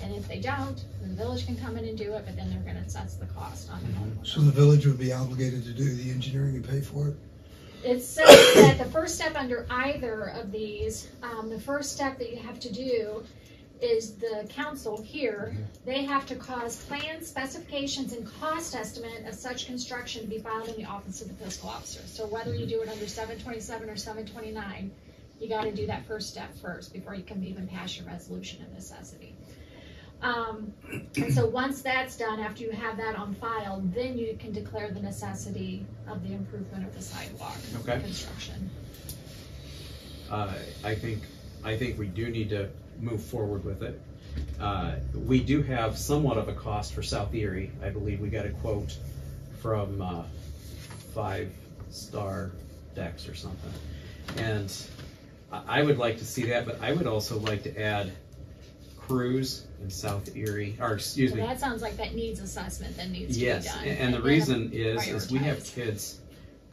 And if they don't, then the village can come in and do it, but then they're going to assess the cost on the homeowner. So the village would be obligated to do the engineering and pay for it? It says that the first step under either of these, the first step that you have to do is the council here, they have to cause plans, specifications, and cost estimate of such construction to be filed in the office of the fiscal officer. So whether you do it under 727 or 729, You gotta do that first step first before you can even pass your resolution of necessity. And so once that's done, after you have that on file, then you can declare the necessity of the improvement of the sidewalk construction. I think we do need to move forward with it. We do have somewhat of a cost for South Erie. I believe we got a quote from 5 Star Decks or something. And I would like to see that, but I would also like to add Cruise in South Erie, or excuse me. That sounds like that needs assessment, that needs to be done. Yes, and the reason is we have kids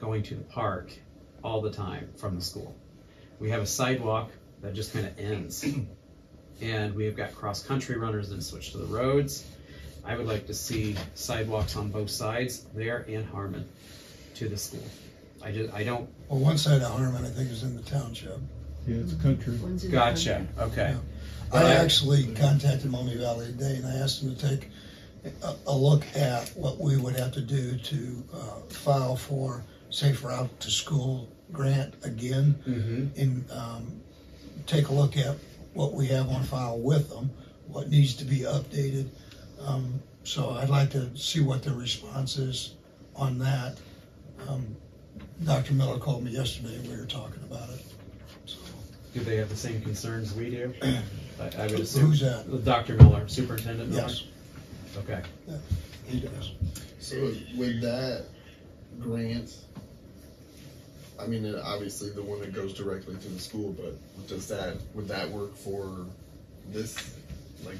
going to the park all the time from the school. We have a sidewalk that just kind of ends. And we've got cross-country runners that switch to the roads. I would like to see sidewalks on both sides, there and Harmon, to the school. I don't. Well, one side of Harmon, I think, is in the township. Yeah, it's country. Gotcha, okay. Yeah. I actually contacted Maumee Valley today, and I asked them to take a look at what we would have to do to file for Safe Route to School grant again, and take a look at what we have on file with them, what needs to be updated. So I'd like to see what their response is on that. Dr. Miller called me yesterday and we were talking about it. So. Do they have the same concerns we do? I would assume. Who's that? Dr. Miller, Superintendent Miller? Yes. Okay. Yeah, he does. So with that grant, I mean, obviously the one that goes directly to the school, but would that work for this, like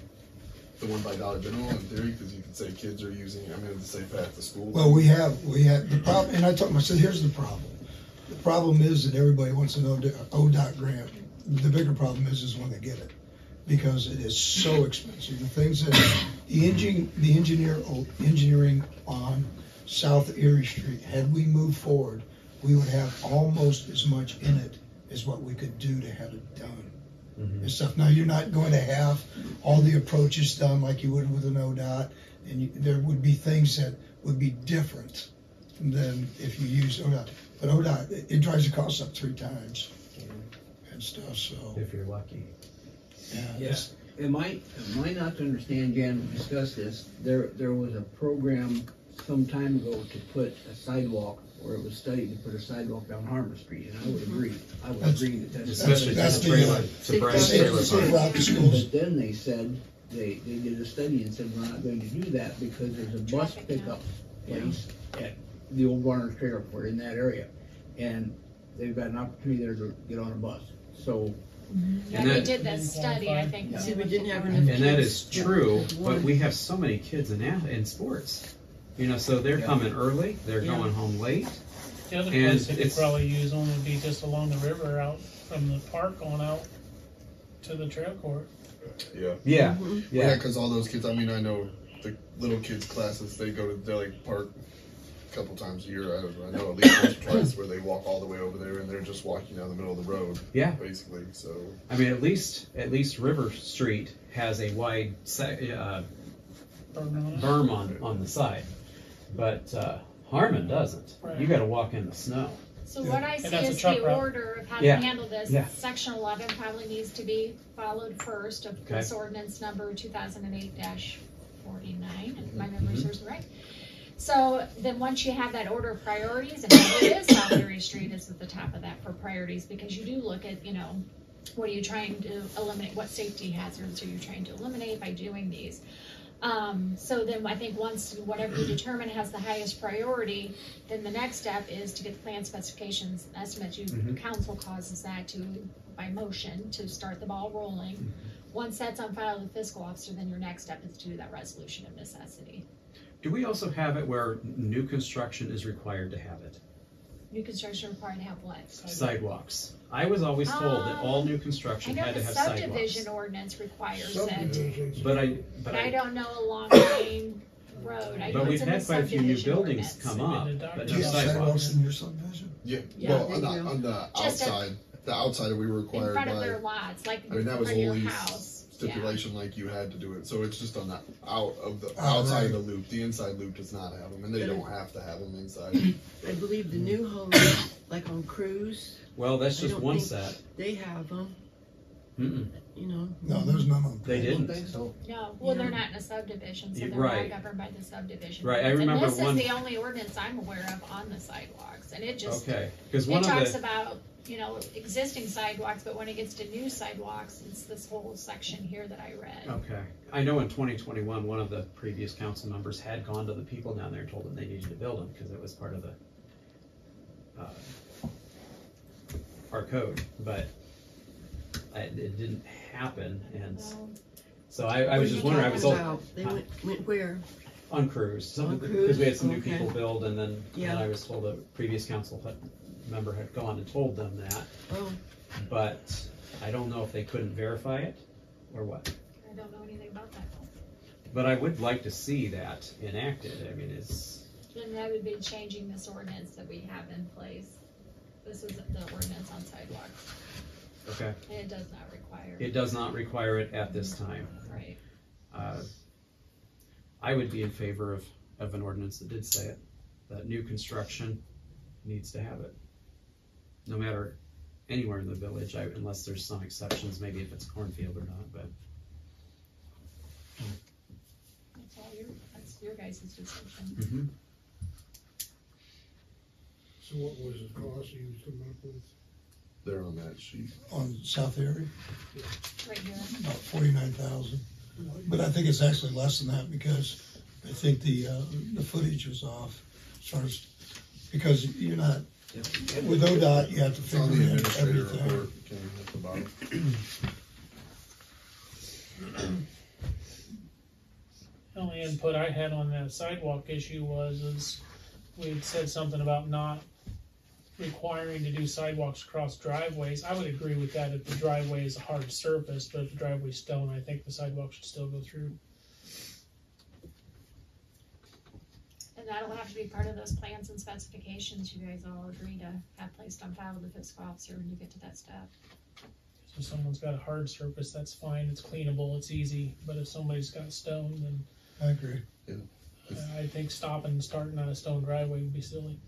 the one by Dollar General in theory? Because you could say kids are using, I mean, the safe path to school. Well, we have the problem, and I told him, I said, here's the problem. The problem is that everybody wants an ODOT grant. The bigger problem is when they get it, because it is so expensive. The things that the engineering on South Erie Street, had we moved forward, we would have almost as much in it as what we could do to have it done. And stuff. Now, you're not going to have all the approaches done like you would with an ODOT, and there would be things that would be different than if you use ODOT. But ODOT, it drives the cost up 3 times and stuff. So if you're lucky. Yeah. Yes. Am I not to understand, Jan, we discussed this, there was a program some time ago to put a sidewalk, or it was studied to put a sidewalk down Harmon Street, and I would agree. Especially to the trailer, to Brian's trailer park. But then they said, they did a study and said, we're not going to do that because there's a bus pickup place at the old Warner's Trailer Port in that area. And they've got an opportunity there to get on a bus. So. Yeah, they did that study, I think. See, we didn't have enough And kids. that is true, but we have so many kids in sports. You know, so they're coming early, they're going home late. The other place they could probably use them would be just along the river out from the park going out to the trail court. Yeah, because all those kids, I mean, I know the little kids classes, they go to Deli Park a couple times a year. I know at least once or twice where they walk all the way over there and they're just walking down the middle of the road. Yeah, basically. So I mean, at least River Street has a wide berm on the side, but Harmon doesn't. Right. You got to walk in the snow. So what I see is the order of how to handle this. Section 11 probably needs to be followed first of this ordinance number 2008-49, if my memory serves me right. So then once you have that order of priorities, and it is South Erie Street is at the top of that for priorities, because you do look at, you know, what are you trying to eliminate, what safety hazards are you trying to eliminate by doing these. So then I think once whatever you determine has the highest priority, then the next step is to get the plan specifications, estimates. Council causes that to, by motion, to start the ball rolling. Once that's on file with the fiscal officer, then your next step is to do that resolution of necessity. Do we also have it where new construction is required to have it? New construction required to have what? Sidewalks. I was always told that all new construction had to have sidewalks. I know the subdivision ordinance requires it. But I don't know along the main road. But we've had quite a few new buildings come up, but do you have sidewalks in your subdivision? Yeah, well, on the outside, the outside we were required in front by, of their lots, like I mean, that was in your always house. stipulation, like you had to do it. So it's just on the outside of the loop. The inside loop does not have them, and they don't have to have them inside. I believe the new homes, like on Cruise. Well, that's I just don't one think set. They have them, Mm-mm. you know. No, there's none of them. They didn't. Think so? No, well, Yeah. they're not in a subdivision, so Yeah, they're right. not governed by the subdivision. Right, I ordinance. remember And this one- is the only ordinance I'm aware of on the sidewalks, and it just, Okay, because it one of talks the, about, you know, existing sidewalks, but when it gets to new sidewalks, it's this whole section here that I read. okay, I know in 2021, one of the previous council members had gone to the people down there and told them they needed to build them, because it was part of the, our code, but it didn't happen, and so I was just wondering, I was all, They went where? on cruise, On because cruise? we had some new Okay. people build, and then Yeah. I was told a previous council member had gone and told them that, Oh, but I don't know if they couldn't verify it, or what. I don't know anything about that. But I would like to see that enacted, I mean, it's, Then that would be changing this ordinance that we have in place. This is the ordinance on sidewalks, okay. and it does not require. It does not require it at this time. Right. I would be in favor of an ordinance that did say it, that new construction needs to have it. No matter anywhere in the village, unless there's some exceptions, maybe if it's cornfield or not, but. That's your guys' decision. Mm-hmm. So what was the cost you come up with? They're on that sheet. On South Erie, Right here. about 49,000. But I think it's actually less than that because I think the footage was off as far as, because you're not, with ODOT, you have to It's on figure the in administrator everything. report, Ken, at the bottom. The only input I had on that sidewalk issue is we had said something about not requiring to do sidewalks across driveways. I would agree with that if the driveway is a hard surface, but if the driveway's stone, I think the sidewalk should still go through. And that'll have to be part of those plans and specifications you guys all agree to have placed on file with the fiscal officer when you get to that step. So if someone's got a hard surface, that's fine, it's cleanable, it's easy, but if somebody's got stone, then I agree. I think stopping and starting on a stone driveway would be silly.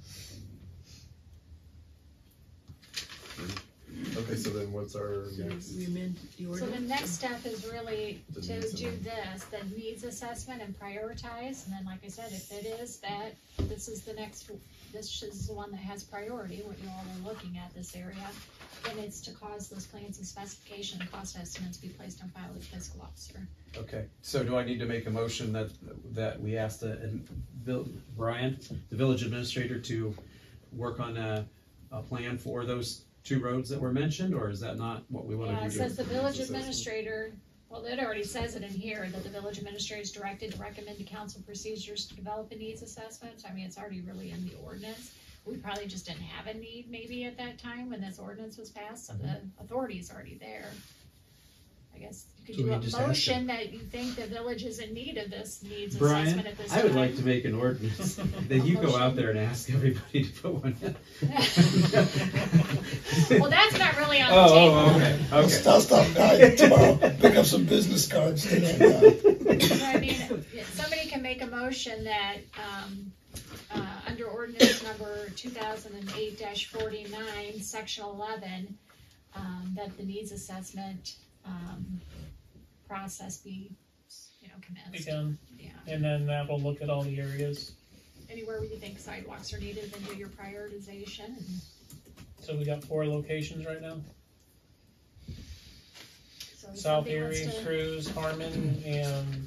Okay, so then what's our next? we amend the So ordinance? the next step is really The to needs do and- this, the needs assessment and prioritize, and then like I said, if it is that, this is the one that has priority, what you all are looking at, this area, then it's to cause those plans and specification and cost estimates be placed on file with the fiscal officer. Okay, so do I need to make a motion that we ask Brian, the village administrator, to work on a plan for those two roads that were mentioned, or is that not what we want to do? Yeah, it says the village administrator, well, it already says it in here, that the village administrator is directed to recommend to council procedures to develop a needs assessment. I mean, it's already really in the ordinance. We probably just didn't have a need maybe at that time when this ordinance was passed, so the authority is already there. I guess you could So do we a just ask motion that you think the village is in need of this needs Brian, assessment at this time. I would like to make an ordinance that you go out there and ask everybody to put one in. Well, that's not really on the table. Okay. I'll stop by tomorrow, pick up some business cards. I mean, somebody can make a motion that, under ordinance number 2008-49, section 11, that the needs assessment, process be, commenced. Begun. Yeah. And then that will look at all the areas. Anywhere where you think sidewalks are needed, then do your prioritization. And So we got 4 locations right now. so if South somebody wants Erie, to- Cruz, Harmon,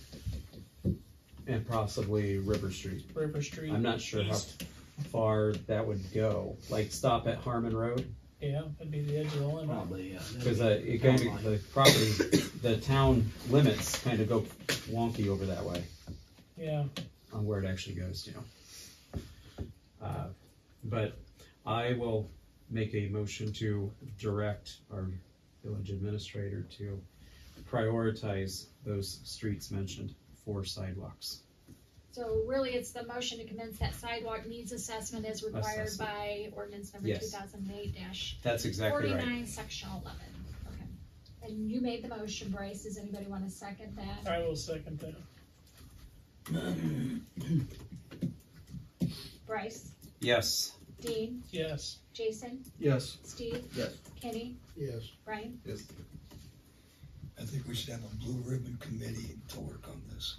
And possibly River Street. River Street. I'm not sure how East. far that would go, like stop at Harmon Road? Yeah, that'd be the edge of the limit. Probably, yeah. Because it kind of, the property, the town limits kind of go wonky over that way Yeah. on where it actually goes, But I will make a motion to direct our village administrator to prioritize those streets mentioned for sidewalks. So really, it's the motion to commence that sidewalk needs assessment as required Assessment. by ordinance number Yes. 2008-49, That's exactly right. section 11. Okay. And you made the motion, Bryce. Does anybody want to second that? I will second that. Bryce, Yes. Dean, Yes. Jason, Yes. Steve, Yes. Kenny, Yes. Brian. Yes. I think we should have a blue ribbon committee to work on this.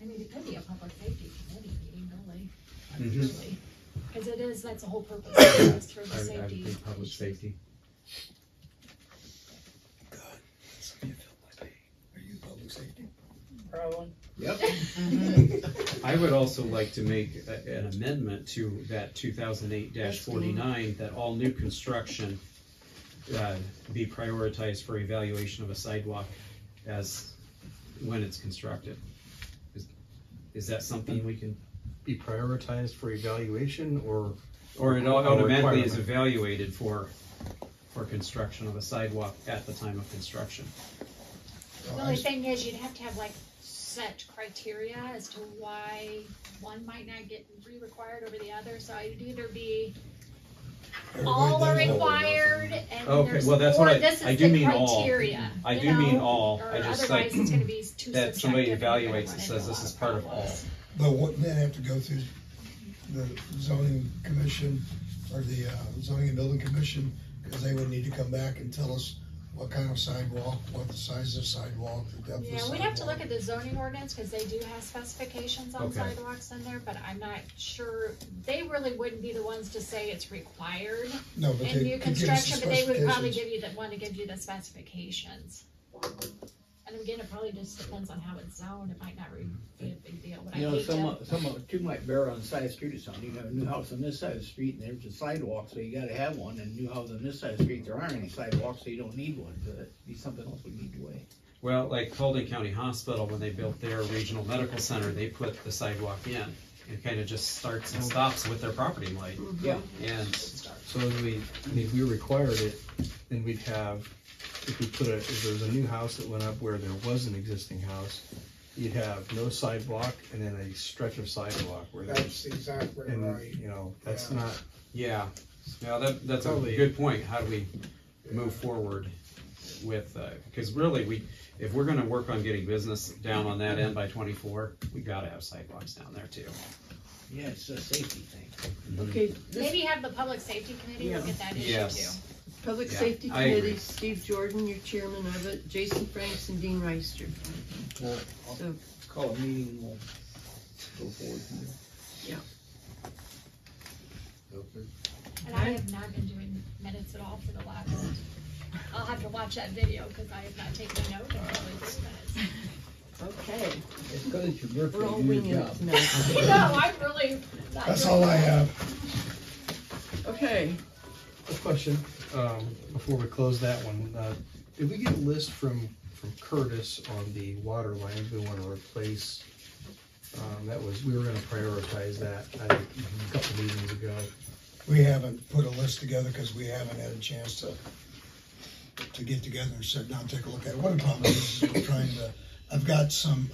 I mean, it could be a public safety committee meeting, really. Mhm. Really. Because it is, that's the whole purpose of this, for the I would safety. think public safety. God, somebody feel my pain. Are you public safety? Probably. Yep. I would also like to make an amendment to that 2008-49, that all new construction be prioritized for evaluation of a sidewalk as when it's constructed. Is that something we can? Be prioritized for evaluation, or it automatically is requirement? evaluated for construction of a sidewalk at the time of construction. The only thing is, you'd have to have like set criteria as to why one might not get re-required over the other, so it'd either be all are required, and Okay, there's, well, that's or what I this is do the mean all. criteria. I you do mean know? all. Or I just like otherwise it's gonna be too that somebody subjective, and you're gonna evaluates and run says into this a is lot part of all. problems. But wouldn't that have to go through the zoning commission or the zoning and building commission? Because they would need to come back and tell us what kind of sidewalk, what the size of the sidewalk, the depth of the Yeah, sidewalk. we'd have to look at the zoning ordinance, because they do have specifications on Okay. sidewalks in there, but I'm not sure, they really wouldn't be the ones to say it's required No, but in they new could give us the construction, but they would probably specifications. want to give you the specifications. And again, it probably just depends on how it's zoned, it might not be a big deal, but I You know, hate some to. of it too might bear on the side of the street or something. You have a new house on this side of the street and there's a sidewalk, so you gotta have one, and a new house on this side of the street, there aren't any sidewalks, so you don't need one, so that'd be something else we need to weigh. Well, like Colden County Hospital, when they built their regional medical center, they put the sidewalk in. It kind of just starts and stops with their property line. Yeah. And So if we required it, then we'd have, if there was a new house that went up where there was an existing house, you'd have no sidewalk and then a stretch of sidewalk where That's exactly and, right. you know, that's Yeah. not. yeah, that's a Probably. good point. How do we move forward with, because really if we're gonna work on getting business down on that end by 24, we gotta have sidewalks down there too. Yeah, it's a safety thing. Okay, Maybe have the public safety committee look at that issue too. Yes. Public Yeah, Safety I Committee, agree. Steve Jordan, you're chairman of it, Jason Franks and Dean Reister. Well, So, I'll call a meeting, we'll go forward from there. yeah. Okay. And I have not been doing minutes at all for the last, I'll have to watch that video, because I have not taken a note of all these minutes. Okay. It's because it's your birthday, We're all do your winging it job. tonight. No, I'm really not That's doing all I that. have. Okay. A question, before we close that one, did we get a list from Curtis on the water lines we want to replace? We were gonna prioritize that, I think, a couple meetings ago. We haven't put a list together because we haven't had a chance to get together and sit down and take a look at it. One of the problems is we're trying to, I've got some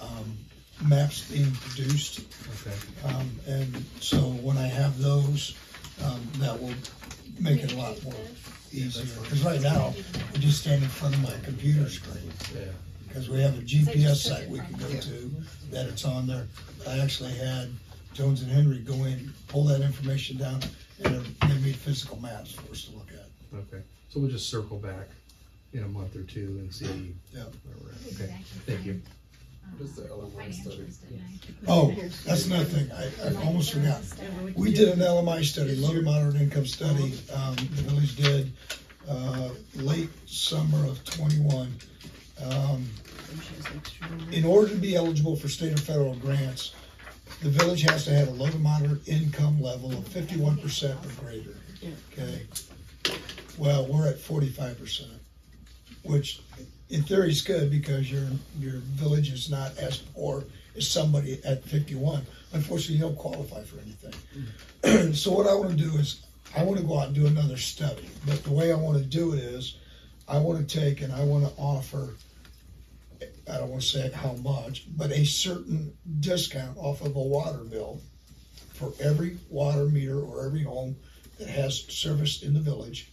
maps being produced. Okay. And so when I have those, that will make it a lot more easier. Because right now, I just stand in front of my computer screen. Yeah. Because we have a GPS site we can go to, that it's on there. I actually had Jones and Henry go in, pull that information down, and give me physical maps for us to look at. Okay, so we'll just circle back in a month or two and see Yeah. where we're at. Okay, thank you. What is the LMI study? Oh, that's another thing, I almost forgot. We did an LMI study, low to moderate income study, the village did, late summer of '21. In order to be eligible for state or federal grants, the village has to have a low to moderate income level of 51% or greater, okay? Well, we're at 45%, which in theory is good because your village is not as poor as somebody at 51. Unfortunately, you don't qualify for anything. So what I want to do is, I want to go out and do another study. But the way I want to do it is, I want to take and I want to offer, I don't want to say how much, but a certain discount off of a water bill for every water meter or every home that has service in the village,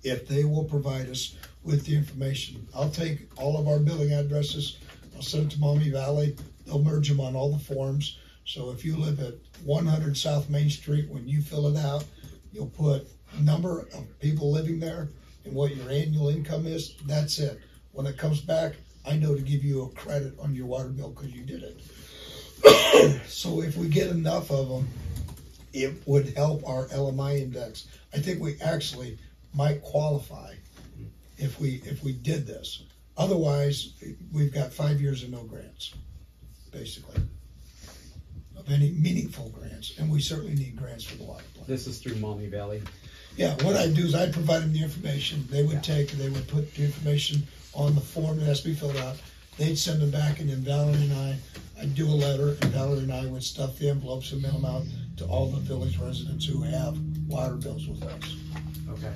if they will provide us with the information. I'll take all of our billing addresses, I'll send it to Maumee Valley, they'll merge them on all the forms, So if you live at 100 South Main Street, when you fill it out, you'll put number of people living there and what your annual income is. That's it. When it comes back, I know to give you a credit on your water bill because you did it. So if we get enough of them, it would help our LMI index. I think we actually might qualify if we did this. Otherwise, we've got 5 years of no grants, basically, of any meaningful grants, and we certainly need grants for the water plant. This is through Maumee Valley. Yeah, what I'd do is I'd provide them the information. They would put the information on the form that has to be filled out. They'd send them back, and then Valerie and I'd do a letter, and Valerie and I would stuff the envelopes and mail them out to all the village residents who have water bills with us. Okay.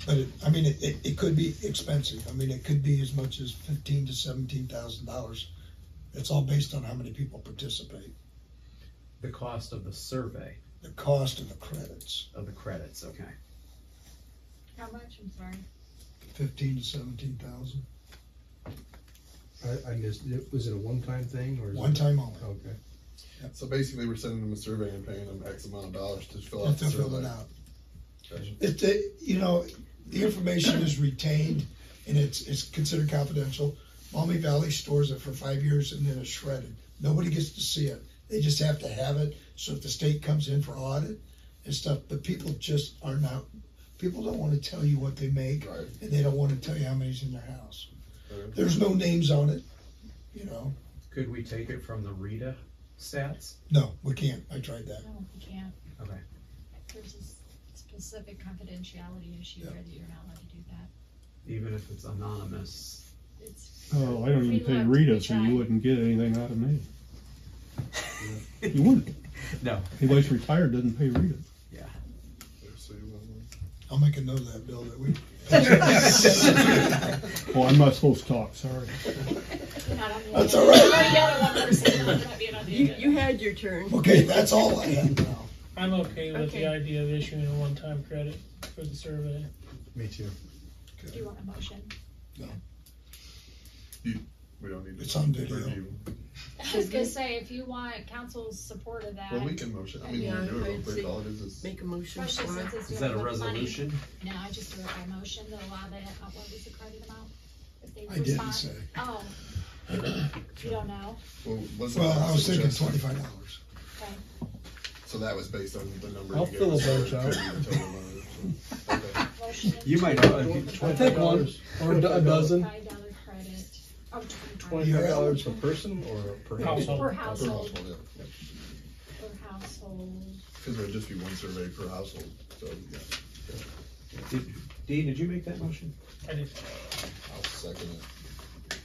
But it could be expensive. I mean, it could be as much as $15,000 to $17,000. It's all based on how many people participate. The cost of the survey. The cost of the credits. Of the credits, okay. How much, I'm sorry? 15 to 17,000. I missed, was it a one-time thing or? One time only. Okay. Yep. So basically, we're sending them a survey and paying them X amount of dollars to fill out Have the to survey. fill it out. Okay. The information is retained and it's considered confidential. Maumee Valley stores it for 5 years and then it's shredded. Nobody gets to see it. They just have to have it. So if the state comes in for audit and stuff, but people just are not. People don't want to tell you what they make, Right. and they don't want to tell you how many's in their house. Right. There's no names on it, Could we take it from the RETA stats? No, we can't. I tried that. No, you can't. Okay. There's a specific confidentiality issue there that you're not allowed to do that. Even if it's anonymous. It's. Oh, I don't even Free pay love Rita, to so try. you wouldn't get anything out of me. You wouldn't. No. Anybody's retired doesn't pay Rita. Yeah. So you want one? I'll make a note of that, Bill, that we. Oh, I'm not supposed to talk, sorry. That's all right. You had your turn. Okay, that's all I have now. I'm okay with Okay. the idea of issuing a one-time credit for the survey. Me too. Do you want a motion? We don't need to. It's on video. review. I was gonna say, if you want council's support of that. Well, we can motion. I mean, Yeah, we can do it real I'd quick. say All it is make a motion Especially for since it. it's Is doing that a with money. resolution? No, I just do it by motion to allow the, what was the credit amount? If they I didn't respond. say. Oh. You don't know? Well, I was thinking $25. Okay. So that was based on the number. I'll you fill gave a us, so bunch it out. could be the total amount, so. Okay. Motion You might I'll take one, or a dozen. $5 credit. Oh, $25 per person or per Household. Per Per household. household, yeah. Per household. Because there'd just be one survey per household, so, yeah. Dee, did you make that motion? I did. I'll second it.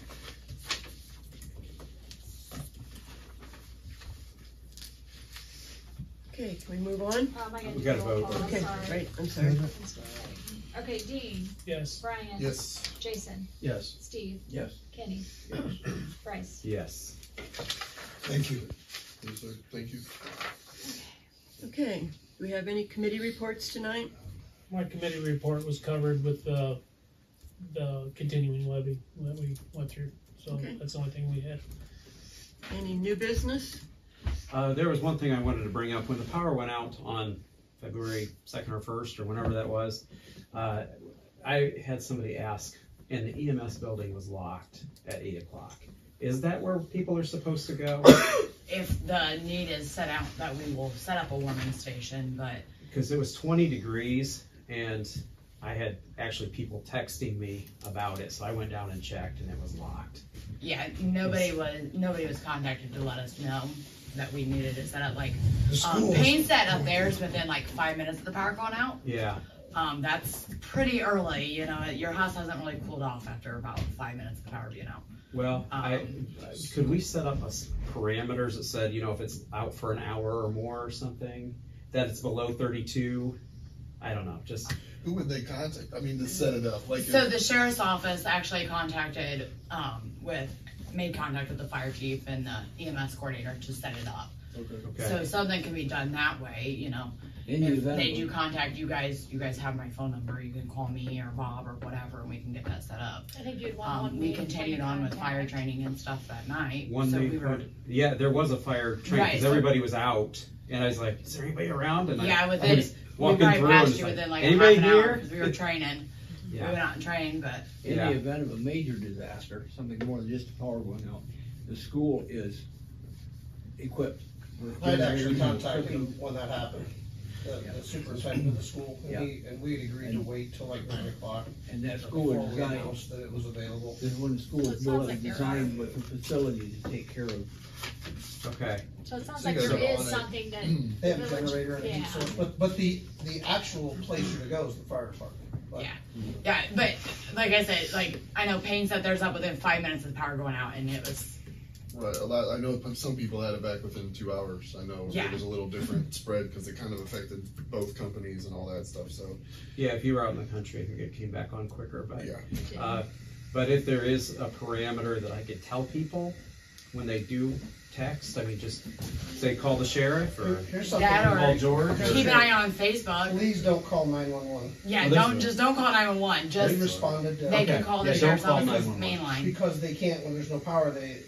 Okay, can we move on? I gotta We do gotta roll vote. call, Okay, sorry. right, I'm sorry. Okay, Dean, Yes. Brian. Yes. Jason, Yes. Steve, Yes. Kenny, Bryce. Yes. Thank you. Yes, sir. Thank you. Okay, do we have any committee reports tonight? My committee report was covered with the continuing levy that we went through, so Okay. that's the only thing we had. Any new business? There was one thing I wanted to bring up. When the power went out on February 2nd or 1st or whenever that was, I had somebody ask, and the EMS building was locked at 8 o'clock. Is that where people are supposed to go? If the need is set out, that we will set up a warming station, but Because it was 20 degrees, and I had actually people texting me about it, so I went down and checked, and it was locked. yeah, nobody was contacted to let us know that we needed to set up, like, The schools. Payne set up theirs within like 5 minutes of the power going out. Yeah. That's pretty early, your house hasn't really cooled off after about 5 minutes of the power being out. Well, could we set up parameters that said, if it's out for an hour or more or something, that it's below 32? I don't know, just. Who would they contact? I mean, to set it up, like. So the sheriff's office actually made contact with the fire chief and the EMS coordinator to set it up. Okay. So something can be done that way, In the if event they of- do contact you guys have my phone number. You can call me or Bob or whatever, and we can get that set up. I think you'd want one We main point continued of on with contact. fire training and stuff that night. One so main we were, point- yeah, there was a fire train Right, because so- everybody was out, and I was like, "Is there anybody around?" And yeah, I within was we walking probably through, and passed it's you like, within like a "Anybody half an hour here?" because we were training. We went out and trained, but In the event of a major disaster, something more than just the power going out, the school is equipped with I'd actually generators and contacted cooking. him when that happened, the superintendent of the school, and we had agreed to wait till like 9 o'clock. And that school before was we designed. announced that it was available. Because when the school So it was sounds built, like it's there designed with a facility to take care of. Okay. So it sounds So like you there guys are is on it. something that. They have the a village- generator and a heat yeah. source, but the actual place to go is the fire department. But yeah, but like I said, like I know Payne set theirs up within 5 minutes of the power going out, and it was Right, a lot, I know some people had it back within 2 hours. I know Yeah. it was a little different spread because it kind of affected both companies and all that stuff. So Yeah, if you were out in the country, I think it came back on quicker. But yeah. But if there is a parameter that I could tell people when they do text, I mean, just say call the sheriff or Here's something that or call George. keep an eye on Facebook. Please don't call 911. Yeah, Well, don't call 911. Just They responded. they can call the Yeah, sheriff's don't call office 911. main line. Because they can't, when there's no power, they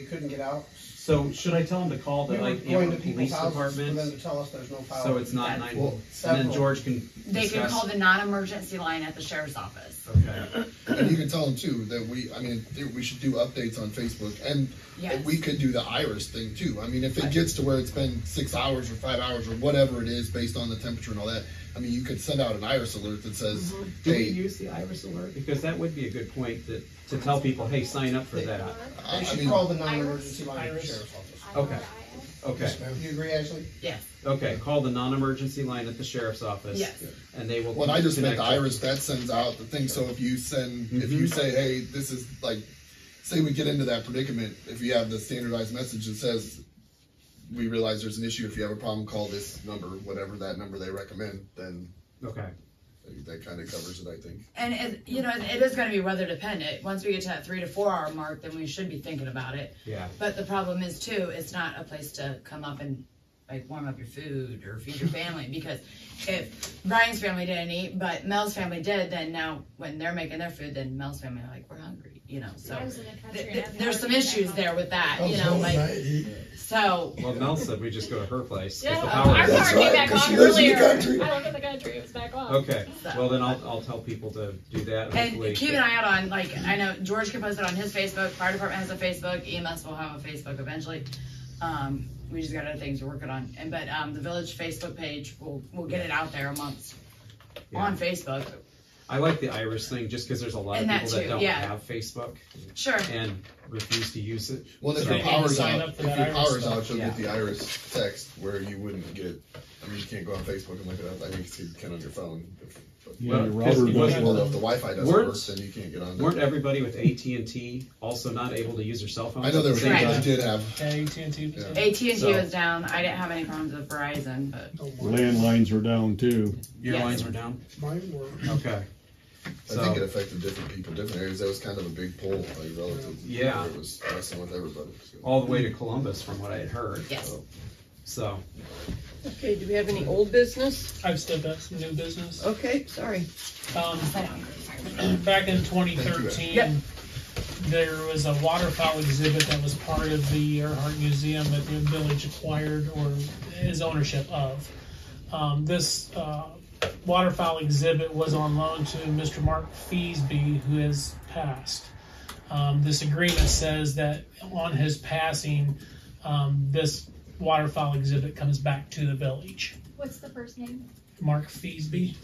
couldn't get out. So should I tell them to call the We were like going to Antwerp people's police houses for department? them to tell us there's no power. So it's not That's- 911. And then George can. They can discuss. call the non-emergency line at the sheriff's office. Okay. And you can tell them too that we should do updates on Facebook, and Yes. we could do the iris thing too. I mean, if it gets to where it's been 6 hours or 5 hours or whatever it is based on the temperature and all that, I mean, you could send out an iris alert that says, Do we "Hey, use the iris alert? Because that would be a good point to tell people, hey, sign up for that. They should call the non-emergency line at the sheriff's office. Okay. Okay. Do you agree, Ashley? Yes. Okay. Call the non-emergency line at the sheriff's office. Yes. And they will. When I just meant the connect iris, that sends out the thing. So if you say, hey, this is like, say we get into that predicament, if you have the standardized message that says, we realize there's an issue. If you have a problem, call this number, whatever that number they recommend. Then okay, that kind of covers it, I think. And it is going to be weather dependent. Once we get to that 3 to 4 hour mark, then we should be thinking about it. Yeah. But the problem is too, it's not a place to come up and like warm up your food or feed your family, because if Brian's family didn't eat, but Mel's family did, then now when they're making their food, then Mel's family are like, we're hungry, So I was in the country and there's some issues there with that, so. Well, Mel said we just go to her place. 'cause Yeah, the power our is- car came back on earlier. I live in the country, it was back on. Okay. Well, then I'll tell people to do that. Hopefully. And keep an eye out on, like, I know George can post it on his Facebook, fire department has a Facebook, EMS will have a Facebook eventually. We just got other things we're working on. But the village Facebook page, we'll get it out there amongst, on Facebook. I like the iris thing just because there's a lot of And that people that too, don't yeah. have Facebook. Sure. And refuse to use it. Well, if So- your power's sign out, up for if that your iris power's stuff. out, you'll Yeah. get the iris text where you wouldn't get. I mean, you can't go on Facebook and look it up. I think you can on your phone. Yeah, Well, your 'cause router it doesn't wasn't- Well, if work. the Wi-Fi doesn't Weren't- work, then you can't get on there. Weren't everybody with AT&T also not able to use their cell phones? I know there at was the people same that time? did have. AT&T. Yeah. AT&T So- was down. I didn't have any problems with Verizon, but. Landlines were down too. Your Yes. lines were down? Mine were. Okay. I think it affected different people, different areas. That was kind of a big pull, like relative. Yeah. It was messing with everybody. So. All the way to Columbus from what I had heard. Yes. So, Okay, do we have any old business? I've still got some new business. Okay, sorry. Back in 2013, Yep. there was a waterfowl exhibit that was part of the Earhart Museum that the village acquired or is ownership of. This waterfowl exhibit was on loan to Mr. Mark Feesby, who has passed. This agreement says that on his passing, this waterfowl exhibit comes back to the village. What's the first name? Mark Feesby.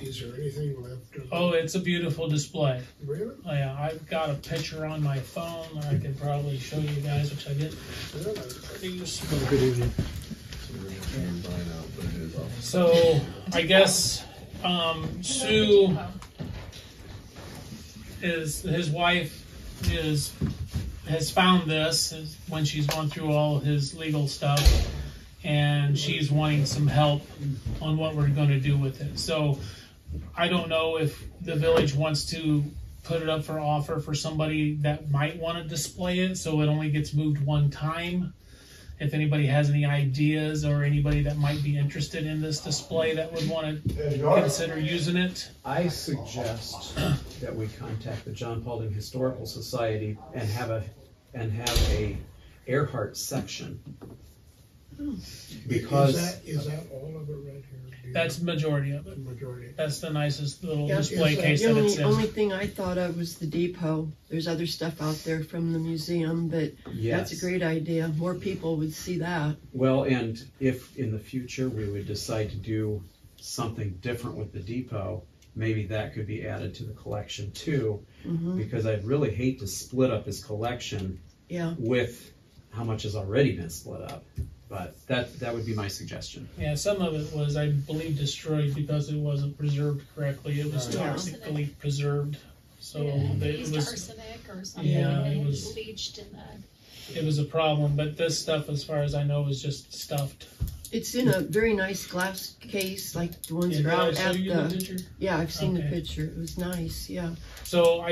Is there anything left of it? Oh, it's a beautiful display. Really? Oh, yeah, I've got a picture on my phone I could probably show you guys, which I did. Good evening. So, I guess, Sue his wife has found this when she's gone through all of his legal stuff, and she's wanting some help on what we're going to do with it. So I don't know if the village wants to put it up for offer for somebody that might want to display it, so it only gets moved one time, if anybody has any ideas or anybody that might be interested in this display that would want to consider using it. I suggest that we contact the John Paulding Historical Society and have a Earhart section. Because is that all of it right here? That's the majority of it. Majority. That's the nicest little Yeah, display case that it's the in. only thing I thought of was the depot. There's other stuff out there from the museum, but Yes. that's a great idea. More people would see that. Well, and if in the future we would decide to do something different with the depot, maybe that could be added to the collection too, because I'd really hate to split up his collection with how much has already been split up. But that would be my suggestion. Yeah, some of it was, I believe, destroyed because it wasn't preserved correctly. It was toxically preserved. So it used was arsenic or something. Yeah, and it was bleached in the. It was a problem, but this stuff, as far as I know, is just stuffed. It's in a very nice glass case, like the ones Yeah, that are out did I show at you the picture? Yeah, I've seen the Okay. picture. It was nice. Yeah. So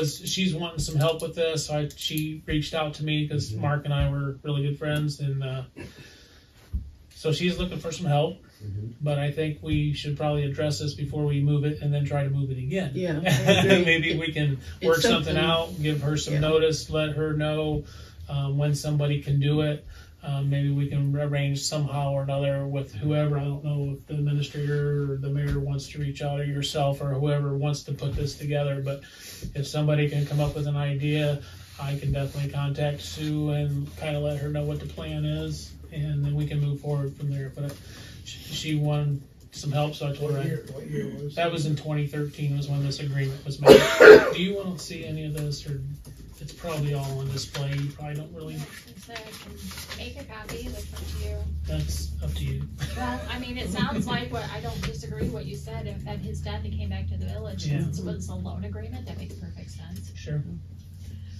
she's wanting some help with this. So she reached out to me because Mark and I were really good friends, and so she's looking for some help. But I think we should probably address this before we move it and then try to move it again. Yeah, I agree. Maybe we can It's work something something- out, give her some notice, let her know when somebody can do it. Maybe we can arrange somehow or another with whoever. I don't know if the administrator or the mayor wants to reach out, or yourself, or whoever wants to put this together. But if somebody can come up with an idea, I can definitely contact Sue and kind of let her know what the plan is, and then we can move forward from there. But she wanted some help, so I told her. What year was That was in 2013 was when this agreement was made. Do you want to see any of this, or it's probably all on display? You probably don't really. So I can make a copy. That's up to you. That's up to you. Well, I mean, it sounds like I don't disagree with what you said. If at his death he came back to the village, since it was a loan agreement, that makes perfect sense. Sure.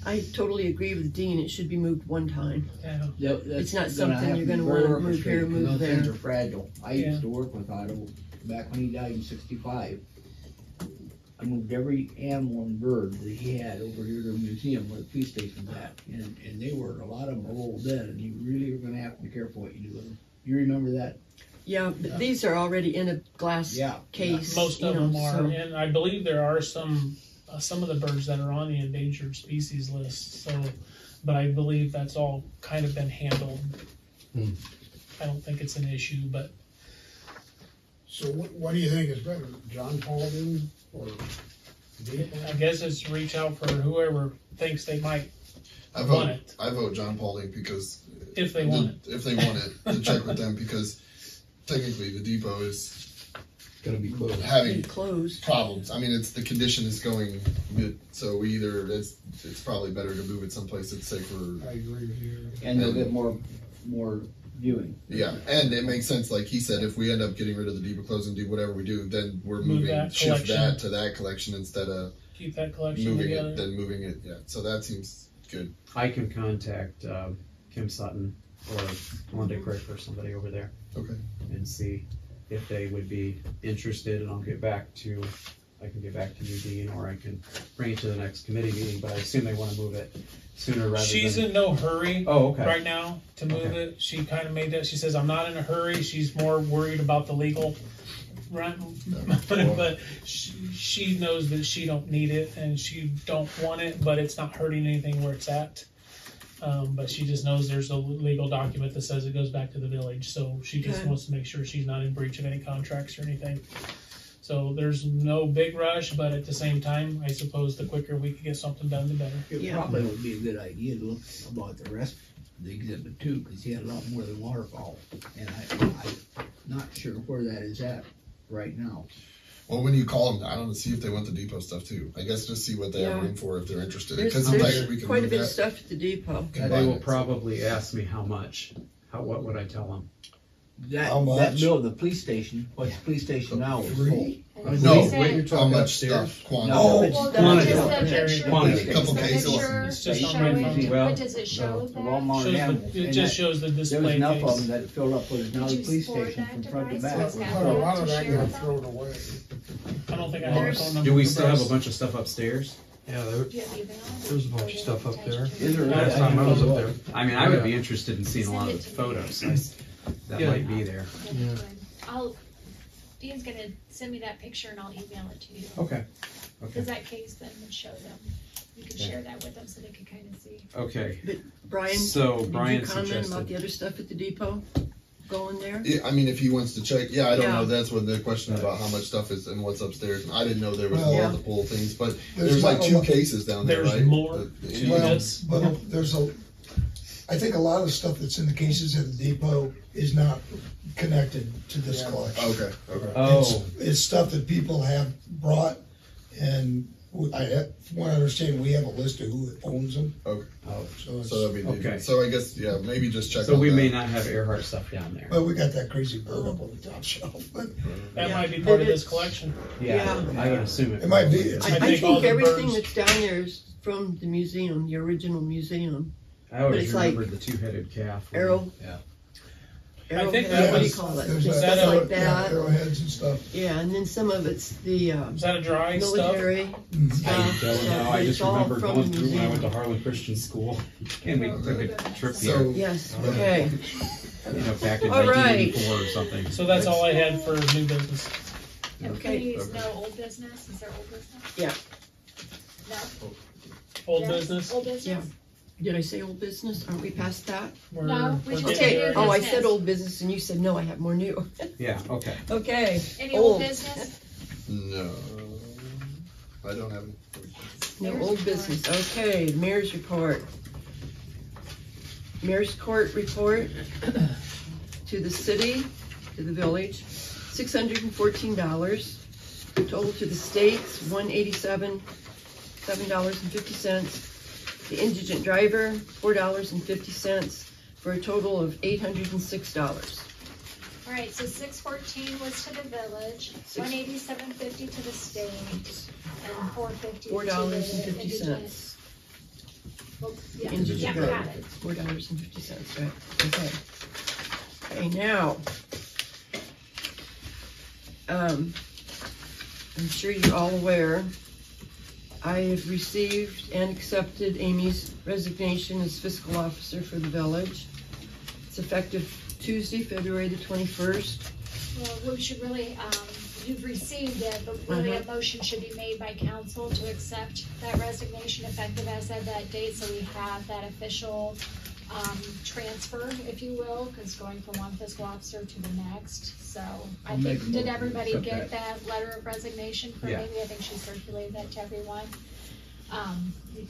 I totally agree with Dean. It should be moved one time. Yeah. It's not something you're going to want to move here, move Those there. things are fragile. I used to work with Otto back when he died in '65. I moved every animal and bird that he had over here to the museum where the police station's at. And they were, a lot of them are old dead, and you really are gonna have to be careful what you do with them. You remember that? Yeah, but these are already in a glass case. Most of you know, them are, so- and I believe there are some of the birds that are on the endangered species list. So, but I believe that's all kind of been handled. I don't think it's an issue, but So what do you think is better, John Paulding or I guess it's reach out for whoever thinks they might I want it. vote John Paulding because If they want it. If they want it, to check with them, because technically the depot is gonna be closed. Having closed problems. I mean, it's the condition is going good, so it's probably better to move it someplace that's safer. I agree with you. And they'll get more viewing. Yeah, and it makes sense, like he said, if we end up getting rid of the depot, close and do whatever we do, then we're Move moving, that shift collection. that to that collection instead of Keep that collection moving together. it, then moving it. Yeah, so that seems good. I can contact Kim Sutton or Melinda Crick or somebody over there. Okay. And see if they would be interested, and I can get back to you, Dean, or I can bring it to the next committee meeting, but I assume they want to move it sooner rather She's than... in no hurry okay. right now to move it. She kind of made that. She says, I'm not in a hurry. She's more worried about the legal, right? But she knows that she don't need it and she don't want it, but it's not hurting anything where it's at. But she just knows there's a legal document that says it goes back to the village. So she just Okay. wants to make sure she's not in breach of any contracts or anything. So there's no big rush, but at the same time, I suppose the quicker we can get something done, the better. It probably would be a good idea to look about the rest of the exhibit too, because he had a lot more than waterfowl. And I'm not sure where that is at right now. Well, when you call them, I don't know, see if they want the depot stuff too. I guess just see what they have Yeah. room for if they're interested. There's, Because there's we can quite a move bit of that. stuff at the depot. They will probably ask me how much. What would I tell them? That bill of the police station, what's the police station now is full. No, You're talking how much upstairs? stuff, quantity. No, Well, Quantity. just the picture. Quantity. Couple The cases. picture It's just on showing- my phone. Well, what does it show The there? Walmart Shows the- animals. it And just that- shows the There was display enough case. of them that it filled up with now Did the you police forward station that from to front to Bryce? back. Was that But a lot of to that share got with them? thrown away. I don't think I have a Well, phone number. do we for still have a Bryce. bunch of stuff upstairs? Yeah, Do you have email? there's a bunch of stuff up there. Is there? Last time I was up there. I mean, I would be interested in seeing a lot of the photos. That Yeah. might be there. Dean's gonna send me that picture and I'll email it to you. Okay. Cause that case then would show them. You can share that with them so they can kind of see. Okay. But Brian, So did Brian you comment suggested. about the other stuff at the depot going there? Yeah, I mean, if he wants to check, I don't Yeah. know. That's what the question about how much stuff is and what's upstairs. And I didn't know there was Well, multiple things, but there's there's like not a 2 lot- cases down there, There's right? more The- to Well, this. but there's I think a lot of the stuff that's in the cases at the depot is not connected to this collection. Okay, okay. Oh. It's stuff that people have brought, and from what I understand, we have a list of who owns them. Okay. So it's, So that'd be Okay. So I guess, maybe just check So on we that. may not have Earhart stuff down there. well, we got that crazy bird up on the top shelf, but That Yeah. might be part of But this collection. Yeah, I would assume it. it might be. probably is. I I think all think the everything birds- that's down there is from the museum, the original museum. I always it's like remembered the 2-headed calf. Arrow. Yeah. I think Arrowhead, that what do you was- call it? There's Was Stuff that a- like that. arrowheads and stuff. Yeah, and then some of it's the Is that a dry stuff? military Mm-hmm. I stuff. don't know. but I it's just all remember from going the through when I went to museum. Harlan Christian School, and we took a trip So- here. Yes, okay. Back in All right. 1984 or something. So that's all I had for new business. Okay. Please, no old business, is there old business? Yeah. No? Old Yes? business? Old business? Yeah. Did I say old business? Aren't we past that? No, we we're just getting did there. new Oh, I business. said old business and you said, no, I have more new. Yeah. Okay. Okay. Any old business? No. I don't have any. No old business. Okay, mayor's report. Mayor's court report to the city, to the village, $614. Total to the states, $187.50. The indigent driver, $4.50, for a total of $806. All right, so 614 was to the village, 187.50 to the state, and 450 to the $4.50. indigent. Oh, yeah, Indigent yeah, driver, got it. $4.50, right, okay. Okay, now, I'm sure you're all aware, I have received and accepted Amy's resignation as fiscal officer for the village. It's effective Tuesday, February the 21st. Well, we should really, you've received it, but really a motion should be made by council to accept that resignation effective as of that date, so we have that official transfer, if you will, because going from one fiscal officer to the next. So I I'll make think, a did motion to everybody accept get that letter of resignation from Yeah. Amy? I think she circulated that to everyone.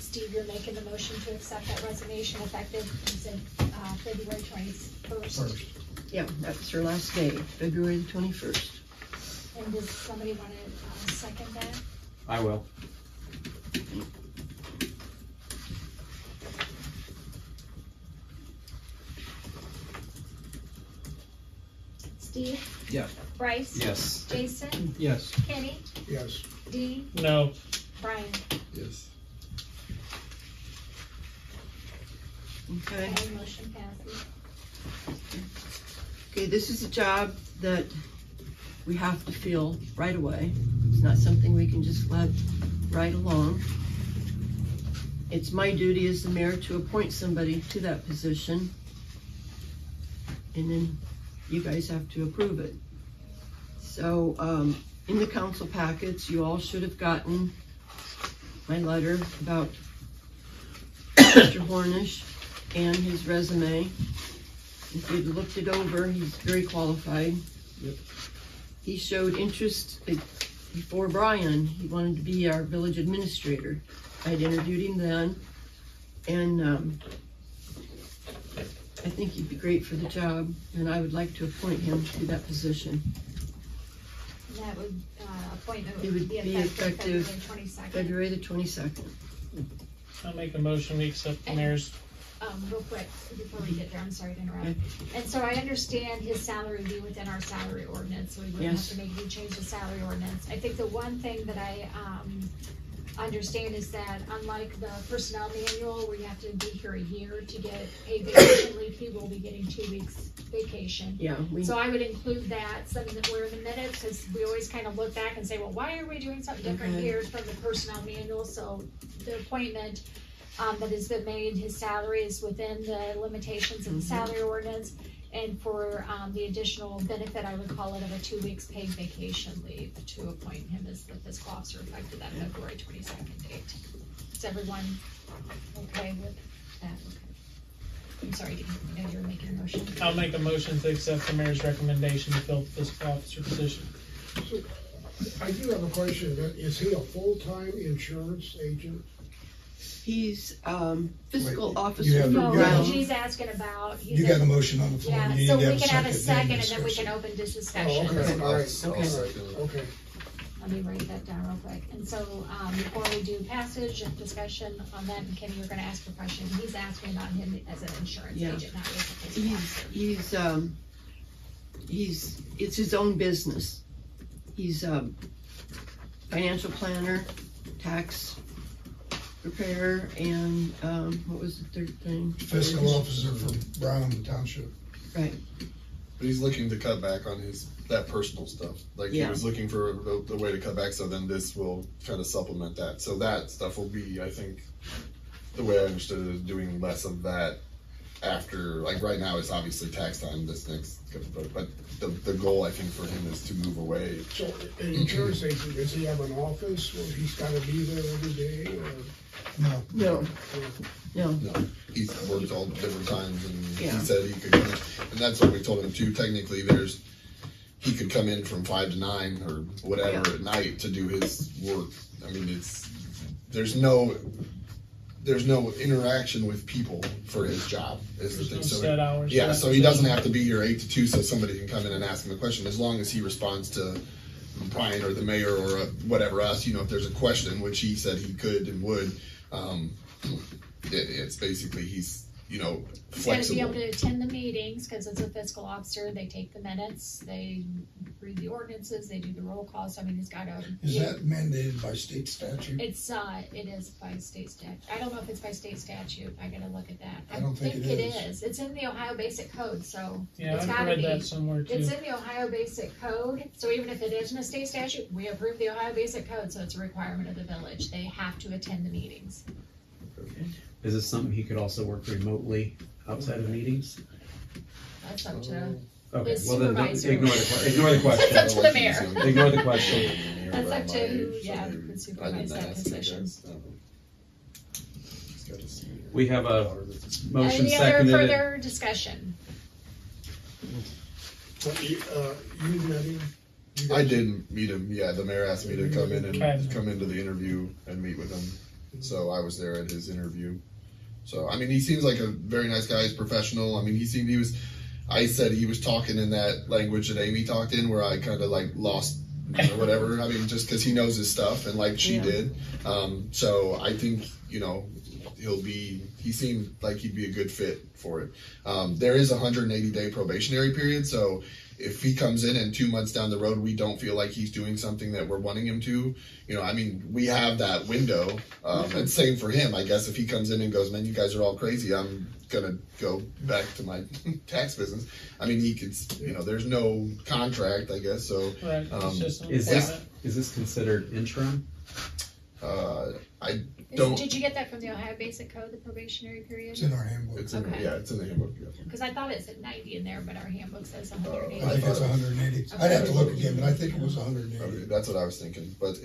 Steve, you're making the motion to accept that resignation effective, you said, February 21st. Yeah, that's her last day, February the 21st. And does somebody want to second that? I will. Steve? Yes. Bryce? Yes. Jason? Yes. Kenny? Yes. Dean? No. Brian? Yes. Okay. Okay, motion passes. Okay, this is a job that we have to fill right away. It's not something we can just let ride along. It's my duty as the mayor to appoint somebody to that position. And then you guys have to approve it. So, in the council packets, you all should have gotten my letter about Mr. Hornish and his resume. If you'd looked it over, he's very qualified. Yep. He showed interest before Brian. He wanted to be our village administrator. I'd interviewed him then, and I think he'd be great for the job, and I would like to appoint him to that position. And that would, appointment It would be effective February 22nd. February the 22nd. I'll make a motion, we accept the mayor's. Real quick, before we get there, I'm sorry to interrupt. And so I understand his salary would be within our salary ordinance, so we wouldn't have Yes. to make any change to salary ordinance. I think the one thing that I understand is that unlike the personnel manual where you have to be here a year to get paid vacation leave, he will be getting 2 weeks vacation. Yeah. So I would include that, something that we're in the minutes, because we always kind of look back and say, well, why are we doing something different Okay. here from the personnel manual? So the appointment that has been made, his salary is within the limitations of the salary ordinance. And for the additional benefit, I would call it of a 2 weeks paid vacation leave to appoint him as the fiscal officer effective that February 22nd date. Is everyone okay with that? Okay. I'm sorry, I know you're making a motion. I'll make a motion to accept the mayor's recommendation to fill the fiscal officer position. So, I do have a question. Is he a full-time insurance agent? He's fiscal Wait, officer. you have- No, you have- she's asking about. You got a motion on the floor. Yeah, You so need to we can have a second then and then we discussion. can open this Oh, discussion. okay, all right, Okay. okay. Let me write that down real quick. And so, before we do passage and discussion on that, and Kenny, you're gonna ask a question. He's asking about him as an insurance Yeah. agent, not as a fiscal officer. It's his own business. He's a financial planner, tax preparer, and what was the third thing? Fiscal officer for Brown Township. Right. But he's looking to cut back on that personal stuff. Like he Yeah. was looking for the way to cut back, so then this will kind of supplement that. So that stuff will be, I think, the way I understood it, is doing less of that after, like right now it's obviously tax time this next couple of, but the goal I think for him is to move away. So, an insurance agent, does he have an office where he's gotta be there every day, or? No. No. No. No, he's worked all different times, and Yeah. he said he could, and that's what we told him too. Technically, he could come in from 5 to 9 or whatever Yeah. at night to do his work. I mean, there's no interaction with people for his job. Is the thing. No So set hours, yeah, set so he doesn't position. have to be here 8 to 2, so somebody can come in and ask him a question. As long as he responds to Brian or the mayor or whatever us, if there's a question, which he said he could and would. It's basically he's He's gotta flexible. be able to attend the meetings, cause it's a fiscal officer, they take the minutes, they read the ordinances, they do the roll calls, so I mean, he's gotta. Is that mandated by state statute? It is by state statute. I don't know if it's by state statute. I gotta look at that. I don't think it is. It's in the Ohio Basic Code, so Yeah, it's I've gotta read be. that somewhere too. It's in the Ohio Basic Code, so even if it isn't a state statute, we approve the Ohio Basic Code, so it's a requirement of the village. They have to attend the meetings. Is this something he could also work remotely outside of meetings? That's up to Okay, his well then don't- supervisor. ignore the question. That's up to the mayor. Ignore the question. That's up to who, would supervise that position. We have a motion Any other seconded. further discussion? You met him? I did meet him. Yeah, the mayor asked me to come in and come into the interview and meet with him. So I was there at his interview. So I mean, he seems like a very nice guy. He's professional. I mean, I said he was talking in that language that Amy talked in, where I kind of like lost or whatever. I mean, just because he knows his stuff and like she did. So I think he seemed like he'd be a good fit for it. There is a 180-day probationary period, so if he comes in and 2 months down the road we don't feel like he's doing something that we're wanting him to, I mean, we have that window. And same for him, I guess. If he comes in and goes, man, you guys are all crazy, I'm gonna go back to my tax business. I mean, he could, there's no contract, I guess. So, Right, it's just an Is appointment. this considered interim? I don't. Did you get that from the Ohio Basic Code, the probationary period? It's in our handbook. It's in, Okay. yeah, it's in the handbook. Yeah. Because I thought it said 90 in there, but our handbook says 180. I think it's 180. I'd have to look again, but I think it was 180. Okay, that's what I was thinking. But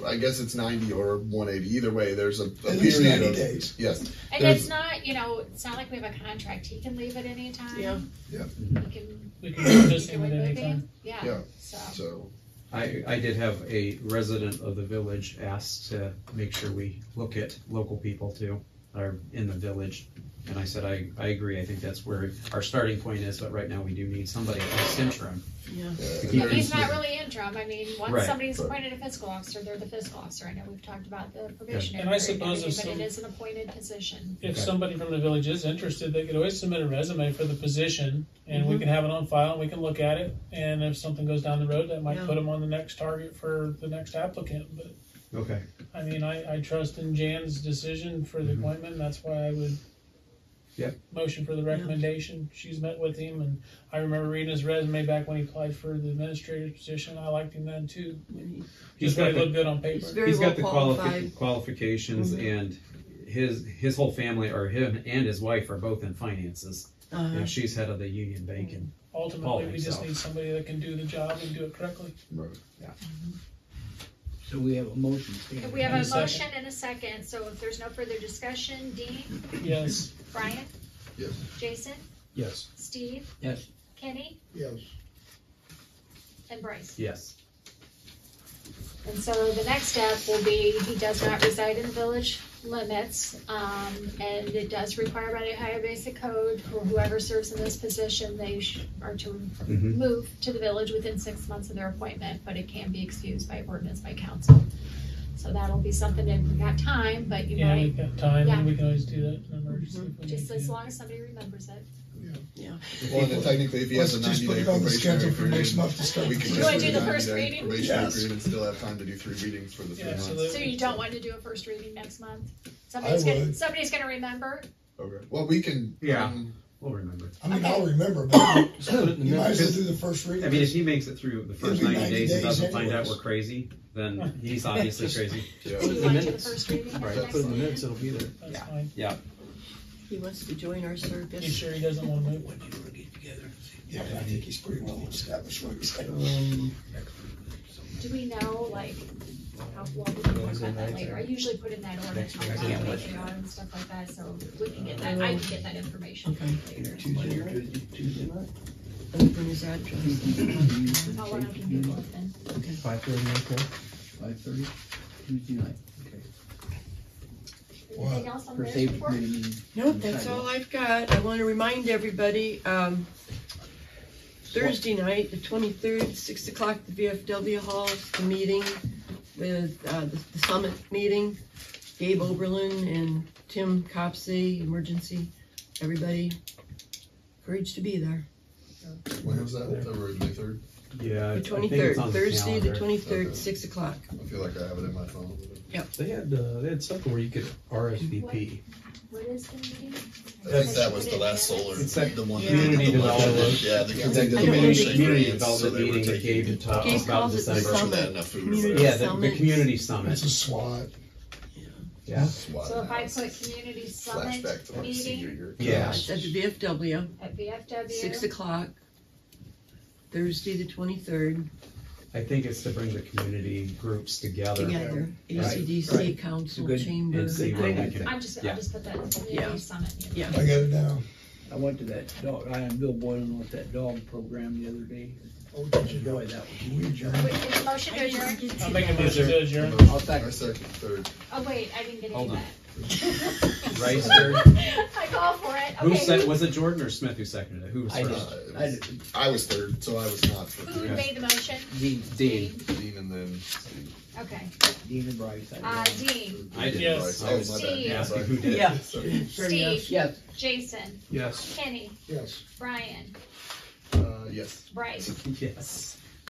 I guess it's 90 or 180. Either way, there's a At least period 90 of days. Yes. And There's- it's not, it's not like we have a contract. He can leave at any time. Yeah. Yeah. We can do this Can at we any move time. him? Yeah. Yeah. So. I did have a resident of the village ask to make sure we look at local people too, are in the village. And I said, I agree, I think that's where our starting point is, but right now we do need somebody else interim. Yeah. And he's not really interim. I mean, once Right. somebody's appointed a fiscal officer, they're the fiscal officer. I know we've talked about the probationary And I period, suppose if but it some- is an appointed position. If somebody from the village is interested, they could always submit a resume for the position, and we can have it on file, and we can look at it, and if something goes down the road, that might Yeah. put them on the next target for the next applicant, but Okay. I mean, I trust in Jan's decision for the appointment, that's why I would Yep. motion for the recommendation. She's met with him, and I remember reading his resume back when he applied for the administrator's position. I liked him then too. Just really looked good on paper. He's got the qualifications, and his whole family, or him and his wife, are both in finances. And she's head of the Union Bank, and Ultimately, we just need somebody that can do the job and do it correctly. Right. Yeah. So we have a motion. We have a motion and a second, so if there's no further discussion, Dean? Yes. Brian? Yes. Jason? Yes. Steve? Yes. Kenny? Yes. And Bryce? Yes. And so the next step will be, he does not reside in the village limits, and it does require by the Ohio Basic Code for whoever serves in this position, they are to move to the village within 6 months of their appointment, but it can be excused by ordinance by council. So that'll be something that we got time, but you Yeah, might. we've got time, Yeah. and we can always do that in emergency. if we Just need as to. long as somebody remembers it. Yeah. Well, and then technically, if he has a Let's just put 90-day it on the probationary schedule for next period, month to start. we can You just wanna do do the the first 90-day reading? probationary Yes. period and still have time to do 3 readings for the 3 months. So you don't want to do a first reading next month? I would. Somebody's gonna remember? Okay. Well, we can. Yeah. We'll remember. I mean, I'll remember, but Just put it in the you might as well minutes. do the first reading. I mean, if he makes it through the first It'll be 90 days and 90 doesn't find out anyways. we're crazy, then he's obviously crazy. So you want to do the first reading? Right. next Put it in the month? minutes, it'll be there. That's fine. Yeah. He wants to join our circus. You sure he doesn't want to move? Yeah, I think he's pretty well established what he's got. Do we know, like, how, well, we can talk about that later. I usually put in that ordinance, how long they are and stuff like that, so we can get that, I can get that information later. Tuesday night. Let me bring his address. How long I can do it then. 5:30, okay. 5:30, Tuesday night. Anything else on For this safety report? committee meeting. Nope, that's all I've got. I want to remind everybody, Thursday night, the 23rd, 6 o'clock, the VFW Hall, the meeting with the summit meeting. Gabe Oberlin and Tim Copsey, emergency, everybody, encouraged to be there. When was that? February 23rd? Yeah. The I think 23rd, it's on the Thursday, the calendar. 23rd, Okay. 6 o'clock. I feel like I have it in my phone. They had something where you could RSVP. What is the meeting? I think that was the last solar. It's that the one community the one development. Yeah, the That community community experience, so development they were meeting that taking- Gabe had talked Gabe about calls it the December. summit. That enough food or Community Yeah, the summit. community summit. It's a SWAT. Yeah. SWAT So if I analysis. put community summit Flashback to my senior meeting year. Yeah. It's at the VFW, at VFW. 6 o'clock, Thursday, the 23rd, I think it's to bring the community groups together. together. Right. ACDC, Right. council, Good. chamber. And see where we can. I'll just Yeah. put that in community Yeah. summit. Yeah. I got it down. I went to that dog, I and Bill Boylan with that dog program the other day. Oh, did you Boy, that was. We adjourn. Wait, is the motion to adjourn? I'll make a motion to adjourn. I'll I second. second third. Oh, wait, I didn't get Hold any on. of that. Rice third. I call for it, Who okay. said, was it Jordan or Smith who seconded it? Who was I first? did. I did. I was third, so I was not. Who made the motion? Dean, Dean. Dean and then Steve. Okay. Dean and Bryce. Dean, I did. Yes. Bryce. Oh, my bad. Steve. Asking who did. Yeah. Sorry. Steve, Yes. Jason, Yes. Kenny, Yes. Brian, Yes. Bryce. Yes.